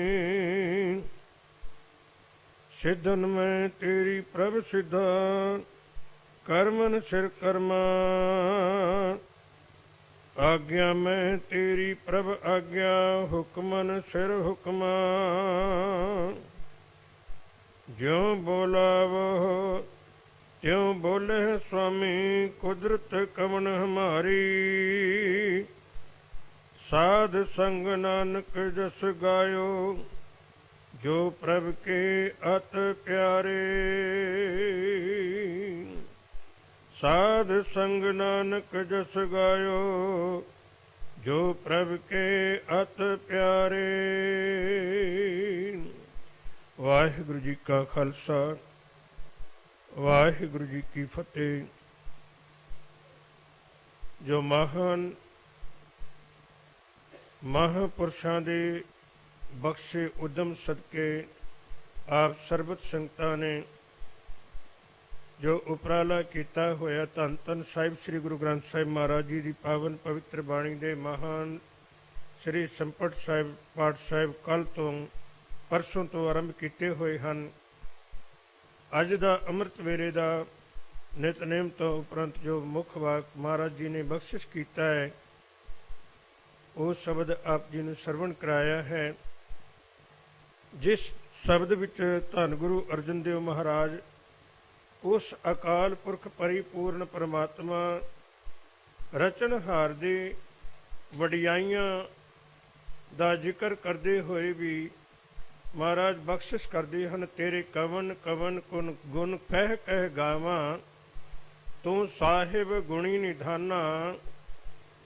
सिद्धन में तेरी प्रभ सिद्धा कर्मन सिर कर्मा आज्ञा में तेरी प्रभ आज्ञा हुक्मन सिर हुक्मा ज्यों बोला वो त्यों बोले स्वामी कुदरत कवन हमारी साध संग नानक जस गायो जो प्रभ के अत प्यारे साध संग नानक जस गायो ਜੋ ਪ੍ਰਭ ਕੇ ਅਤ ਪਿਆਰੇ। ਵਾਹਿਗੁਰੂ ਜੀ ਕਾ ਖਾਲਸਾ, ਵਾਹਿਗੁਰੂ ਜੀ ਕੀ ਫਤਿਹ। ਜੋ ਮਹਾਨ ਮਹਾਂਪੁਰਸ਼ਾਂ ਦੇ ਬਖਸ਼ੇ ਉਦਮ ਸਦਕੇ ਆਪ ਸਰਬਤ ਸੰਗਤਾਂ ਨੇ ਜੋ ਉਪਰਾਲਾ ਕੀਤਾ ਹੋਇਆ, ਧੰਨ ਧੰਨ ਸਾਹਿਬ ਸ੍ਰੀ ਗੁਰੂ ਗ੍ਰੰਥ ਸਾਹਿਬ ਮਹਾਰਾਜ ਜੀ ਦੀ ਪਾਵਨ ਪਵਿੱਤਰ ਬਾਣੀ ਦੇ ਮਹਾਨ ਸ੍ਰੀ ਸੰਪਟ ਸਾਹਿਬ ਪਾਠ ਸਾਹਿਬ ਕੱਲ੍ਹ ਤੋਂ ਪਰਸੋਂ ਤੋਂ ਆਰੰਭ ਕੀਤੇ ਹੋਏ ਹਨ। ਅੱਜ ਦਾ ਅੰਮ੍ਰਿਤ ਵੇਲੇ ਦਾ ਨਿਤਨੇਮ ਤੋਂ ਉਪਰੰਤ ਜੋ ਮੁੱਖ ਵਾਕ ਮਹਾਰਾਜ ਜੀ ਨੇ ਬਖਸ਼ਿਸ਼ ਕੀਤਾ ਹੈ, ਉਹ ਸ਼ਬਦ ਆਪ ਜੀ ਨੂੰ ਸਰਵਣ ਕਰਾਇਆ ਹੈ। ਜਿਸ ਸ਼ਬਦ ਵਿੱਚ ਧੰਨ ਗੁਰੂ ਅਰਜਨ ਦੇਵ ਮਹਾਰਾਜ ਉਸ ਅਕਾਲ ਪੁਰਖ ਪਰਿਪੂਰਨ ਪਰਮਾਤਮਾ ਰਚਨਹਾਰ ਦੇ ਵਡਿਆਈਆਂ ਦਾ ਜ਼ਿਕਰ ਕਰਦੇ ਹੋਏ ਵੀ ਮਹਾਰਾਜ ਬਖਸ਼ਿਸ਼ ਕਰਦੇ ਹਨ। ਤੇਰੇ ਕਵਨ ਕਵਨ ਕੁਨ ਗੁਣ ਕਹਿ ਕਹਿ ਗਾਵਾਂ, ਤੂੰ ਸਾਹਿਬ ਗੁਣੀ ਨਿਧਾਨਾ,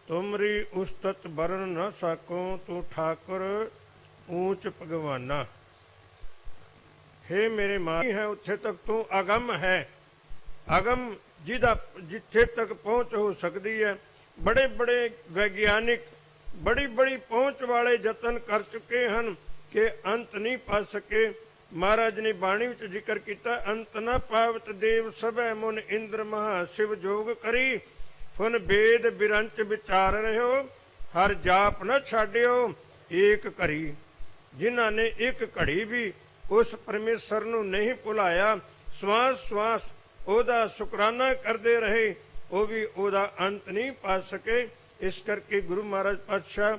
ਤੁਮਰੀ ਉਸਤਤ ਬਰਨ ਨ ਸਾਕੋ, ਤੂੰ ਠਾਕੁਰ ਊਚ ਭਗਵਾਨਾ। हे ਮੇਰੇ ਮਾਈ ਹੈ, ਉੱਥੇ ਤੱਕ ਤੂੰ ਅਗਮ ਹੈ। ਅਗਮ ਜਿਹਦਾ ਜਿੱਥੇ ਤੱਕ ਪਹੁੰਚ ਹੋ ਸਕਦੀ ਹੈ। ਬੜੇ ਬੜੇ ਵਿਗਿਆਨਿਕ ਬੜੀ ਬੜੀ ਪਹੁੰਚ ਵਾਲੇ ਯਤਨ ਕਰ ਚੁੱਕੇ ਹਨ ਕਿ ਅੰਤ ਨਹੀਂ ਪਾ ਸਕੇ। ਮਹਾਰਾਜ ਨੇ ਬਾਣੀ ਵਿੱਚ ਜ਼ਿਕਰ ਕੀਤਾ, ਅੰਤ ਨਾ ਪਾਵਤ ਦੇਵ ਸਭੈ ਮੁਨ ਇੰਦਰ ਮਹਾ ਸ਼ਿਵ ਜੋਗ ਕਰੀ, ਫੁਨ ਬੇਦ ਬਿਰੰਚ ਵਿਚਾਰ ਰਹਿਓ, ਹਰ ਜਾਪ ਨਾ ਛਾੜਿਓ ਏਕ ਘੜੀ। ਜਿਨ੍ਹਾਂ ਨੇ ਇੱਕ ਘੜੀ ਵੀ ਉਸ ਪਰਮੇਸ਼ਰ ਨੂੰ ਨਹੀਂ ਭੁਲਾਇਆ, ਸਵਾਸ ਸਵਾਸ ਉਹਦਾ ਸ਼ੁਕਰਾਨਾ ਕਰਦੇ ਰਹੇ, ਉਹ ਵੀ ਉਹਦਾ ਅੰਤ ਨਹੀਂ ਪਾ ਸਕੇ। ਇਸ ਕਰਕੇ ਗੁਰੂ ਮਹਾਰਾਜ ਪਾਤਸ਼ਾਹ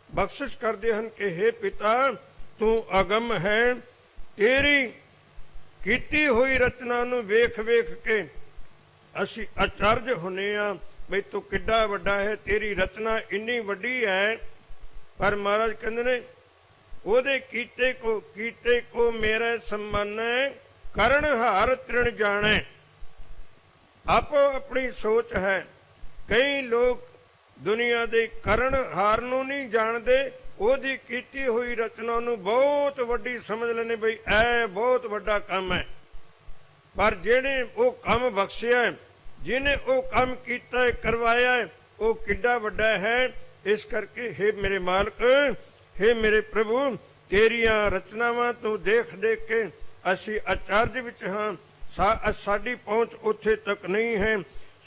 ਬਖਸ਼ਿਸ਼ ਕਰਦੇ ਹਨ ਕਿ हे ਪਿਤਾ, ਤੂੰ ਅਗਮ ਹੈ। ਤੇਰੀ ਕੀਤੀ ਹੋਈ ਰਚਨਾ ਨੂੰ ਵੇਖ ਵੇਖ ਕੇ ਅਸੀਂ ਅਚਰਜ ਹੁੰਨੇ ਆ ਬਈ ਤੂੰ ਕਿੱਡਾ ਵੱਡਾ ਹੈ, ਤੇਰੀ ਰਚਨਾ ਇੰਨੀ ਵੱਡੀ ਹੈ। ਪਰ ਮਹਾਰਾਜ ਕਹਿੰਦੇ ਨੇ, ਉਹਦੇ ਕੀਤੇ ਕੋ ਮੇਰੇ ਸੰਮਾਨੈ, ਕਰਨ ਹਾਰ ਤ੍ਰਿਣ ਜਾਣੈ। ਆਪੋ ਆਪਣੀ ਸੋਚ ਹੈ। ਕਈ ਲੋਕ ਦੁਨੀਆ ਦੇ ਕਰਨ ਹਾਰ ਨੂੰ ਨਹੀਂ ਜਾਣਦੇ, ਉਹਦੀ ਕੀਤੀ ਹੋਈ ਰਚਨਾ ਨੂੰ ਬਹੁਤ ਵੱਡੀ ਸਮਝ ਲੈਂਦੇ ਬਈ ਇਹ ਬਹੁਤ ਵੱਡਾ ਕੰਮ ਹੈ। ਪਰ ਜਿਹੜੇ ਉਹ ਕੰਮ ਬਖਸ਼ਿਆ, ਜਿਹਨੇ ਉਹ ਕੰਮ ਕੀਤਾ ਹੈ, ਕਰਵਾਇਆ ਹੈ, ਉਹ ਕਿੱਡਾ ਵੱਡਾ ਹੈ। ਇਸ ਕਰਕੇ हे ਮੇਰੇ ਮਾਲਕ, हे ਮੇਰੇ ਪ੍ਰਭੂ, ਤੇਰੀਆਂ ਰਚਨਾਵਾਂ ਤੋਂ ਦੇਖ ਦੇਖ ਕੇ ਅਸੀਂ ਅਚਰਜ ਵਿੱਚ ਹਾਂ। ਸਾਡੀ ਪਹੁੰਚ ਉੱਥੇ ਤੱਕ ਨਹੀਂ ਹੈ।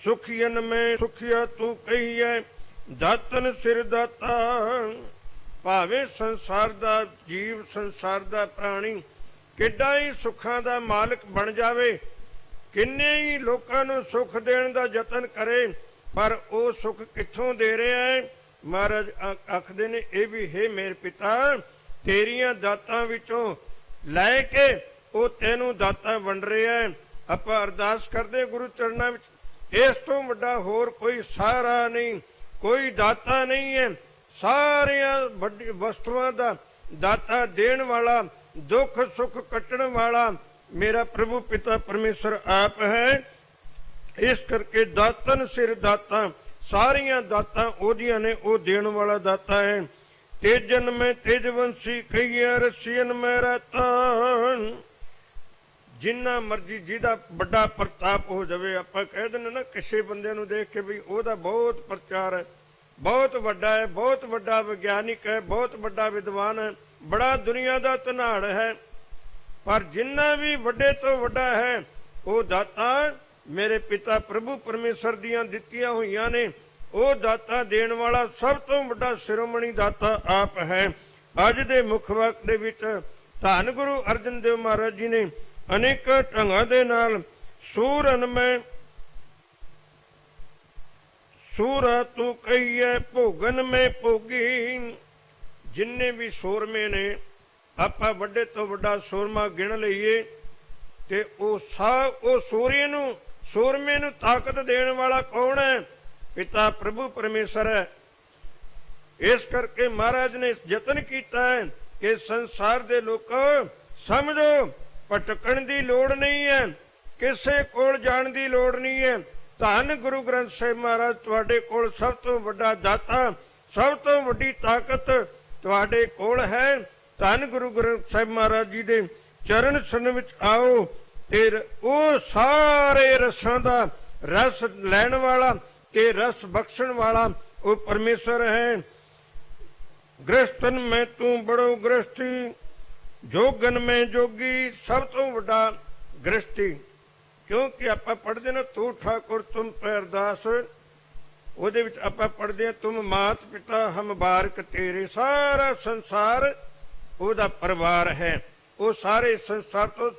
ਸੁਖੀਨ ਮੈਂ ਸੁਖੀਆ ਤੂੰ ਕਹੀਐ, ਦਾਤਨ ਸਿਰ ਦਾਤਾ। ਭਾਵੇਂ ਸੰਸਾਰ ਦਾ ਜੀਵ, ਸੰਸਾਰ ਦਾ ਪ੍ਰਾਣੀ ਕਿੱਡਾ ਹੀ ਸੁੱਖਾਂ ਦਾ ਮਾਲਕ ਬਣ ਜਾਵੇ, ਕਿੰਨੇ ਹੀ ਲੋਕਾਂ ਨੂੰ ਸੁੱਖ ਦੇਣ ਦਾ ਯਤਨ ਕਰੇ, ਪਰ ਉਹ ਸੁੱਖ ਕਿੱਥੋਂ ਦੇ ਰਿਹਾ ਹੈ। ਮਹਾਰਾਜ ਆਖਦੇ ਨੇ, ਇਹ ਵੀ ਹੈ ਮੇਰੇ ਪਿਤਾ, ਤੇਰੀਆਂ ਦਾਤਾਂ ਵਿੱਚੋਂ ਲੈ ਕੇ ਉਹ ਤੈਨੂੰ ਦਾਤਾਂ ਵੰਡ ਰਿਹਾ ਹੈ। ਆਪਾਂ ਅਰਦਾਸ ਕਰਦੇ ਗੁਰੂ ਚਰਨਾਂ ਵਿੱਚ, ਇਸ ਤੋਂ ਵੱਡਾ ਹੋਰ ਕੋਈ ਸਹਾਰਾ ਨਹੀਂ, ਕੋਈ ਦਾਤਾ ਨਹੀਂ ਹੈ। ਸਾਰੀਆਂ ਵੱਡੀ ਵਸਤੂਆਂ ਦਾ ਦਾਤਾ ਦੇਣ ਵਾਲਾ, ਦੁੱਖ ਸੁੱਖ ਕੱਟਣ ਵਾਲਾ ਮੇਰਾ ਪ੍ਰਭੂ ਪਿਤਾ ਪਰਮੇਸ਼ਰ ਆਪ ਹੈ। ਇਸ ਕਰਕੇ ਦਾਤਨ ਸਿਰ ਦਾਤਾ, ਸਾਰੀਆਂ ਦਾਤਾਂ ਉਹਦੀਆਂ ਨੇ, ਉਹ ਦੇਣ ਵਾਲਾ ਦਾਤਾ ਹੈ। ਤੇਜਨ ਮੈਂ ਤੇਜਵੰਸ਼ੀ ਕਹੀਏ, ਰਸੀਨ ਮੈਂ ਰਤਨ। ਜਿੰਨਾ ਮਰਜੀ ਜਿਹਦਾ ਵੱਡਾ ਪ੍ਰਤਾਪ ਹੋ ਜਾਵੇ, ਆਪਾਂ ਕਹਿ ਦਿੰਦੇ ਨਾ ਕਿਸੇ ਬੰਦੇ ਨੂੰ ਦੇਖ ਕੇ ਵੀ ਉਹਦਾ ਬਹੁਤ ਪ੍ਰਚਾਰ ਹੈ, ਬਹੁਤ ਵੱਡਾ ਹੈ, ਬਹੁਤ ਵੱਡਾ ਵਿਗਿਆਨਿਕ ਹੈ, ਬਹੁਤ ਵੱਡਾ ਵਿਦਵਾਨ ਹੈ, ਬੜਾ ਦੁਨੀਆ ਦਾ ਧਨਾੜ ਹੈ। ਪਰ ਜਿੰਨਾ ਵੀ ਵੱਡੇ ਤੋਂ ਵੱਡਾ ਹੈ, ਉਹ ਦਾਤਾ ਮੇਰੇ ਪਿਤਾ ਪ੍ਰਭੂ ਪਰਮੇਸ਼ਰ ਦੀਆਂ ਦਿੱਤੀਆਂ ਹੋਈਆਂ ਨੇ। ਉਹ ਦਾਤਾ ਦੇਣ ਵਾਲਾ ਸਭ ਤੋਂ ਵੱਡਾ ਸ਼ਿਰੋਮਣੀ ਦਾਤਾ ਆਪ ਹੈ। ਅੱਜ ਦੇ ਮੁੱਖ ਵਾਕ ਦੇ ਵਿੱਚ ਧੰਨ ਗੁਰੂ ਅਰਜਨ ਦੇਵ ਮਹਾਰਾਜ ਜੀ ਨੇ ਅਨੇਕ ਢੰਗਾਂ ਦੇ ਨਾਲ ਸੂਰਨ ਮੈਂ ਸੂਰਾ ਤੂੰ ਕਹੀਏ, ਭੋਗਨ ਮੈਂ ਭੋਗੀ। ਜਿੰਨੇ ਵੀ ਸੂਰਮੇ ਨੇ, ਆਪਾਂ ਵੱਡੇ ਤੋਂ ਵੱਡਾ ਸੂਰਮਾ ਗਿਣ ਲਈਏ ਤੇ ਉਹ ਸੂਰਮੇ ਨੂੰ ਤਾਕਤ ਦੇਣ ਵਾਲਾ ਕੌਣ ਹੈ? ਪਿਤਾ ਪ੍ਰਭੂ ਪਰਮੇਸ਼ਰ ਹੈ। ਇਸ ਕਰਕੇ ਮਹਾਰਾਜ ਨੇ ਯਤਨ ਕੀਤਾ ਹੈ ਕਿ ਸੰਸਾਰ ਦੇ ਲੋਕੋ ਸਮਝੋ, ਭਟਕਣ ਦੀ ਲੋੜ ਨਹੀਂ ਹੈ, ਕਿਸੇ ਕੋਲ ਜਾਣ ਦੀ ਲੋੜ ਨਹੀਂ ਹੈ। ਧੰਨ ਗੁਰੂ ਗ੍ਰੰਥ ਸਾਹਿਬ ਮਹਾਰਾਜ ਤੁਹਾਡੇ ਕੋਲ ਸਭ ਤੋਂ ਵੱਡਾ ਦਾਤਾ, ਸਭ ਤੋਂ ਵੱਡੀ ਤਾਕਤ ਤੁਹਾਡੇ ਕੋਲ ਹੈ। ਧੰਨ ਗੁਰੂ ਗ੍ਰੰਥ ਸਾਹਿਬ ਮਹਾਰਾਜ ਜੀ ਦੇ ਚਰਨ ਛੂਹਣ ਵਿੱਚ ਆਓ ਤੇ ਉਹ ਸਾਰੇ ਰਸਾਂ ਦਾ ਰਸ ਲੈਣ ਵਾਲਾ ਤੇ ਰਸ ਬਖਸ਼ਣ ਵਾਲਾ ਉਹ ਪਰਮੇਸ਼ਰ ਹੈ। ਗ੍ਰਸਤਨ ਮੈਂ ਤੂੰ ਬੜੋ ਗ੍ਰਸਤੀ, ਜੋਗਨ ਮੈਂ ਜੋਗੀ, ਸਭ ਤੋਂ ਵੱਡਾ ਗ੍ਰਸਤੀ। ਕਿਉਂਕਿ ਆਪਾਂ ਪੜ੍ਹਦੇ ਨਾ ਤੂੰ ਠਾਕੁਰ ਤੁਮ ਪੈਰਦਾਸ, ਉਹਦੇ ਵਿੱਚ ਆਪਾਂ ਪੜ੍ਹਦੇ ਹਾਂ ਤੁਮ ਮਾਤ ਪਿਤਾ ਹਮ ਬਾਰਕ ਤੇਰੇ। ਸਾਰਾ ਸੰਸਾਰ ਉਹਦਾ ਪਰਿਵਾਰ ਹੈ। ਉਹ ਸਾਰੇ ਸੰਸਾਰ ਤੋਂ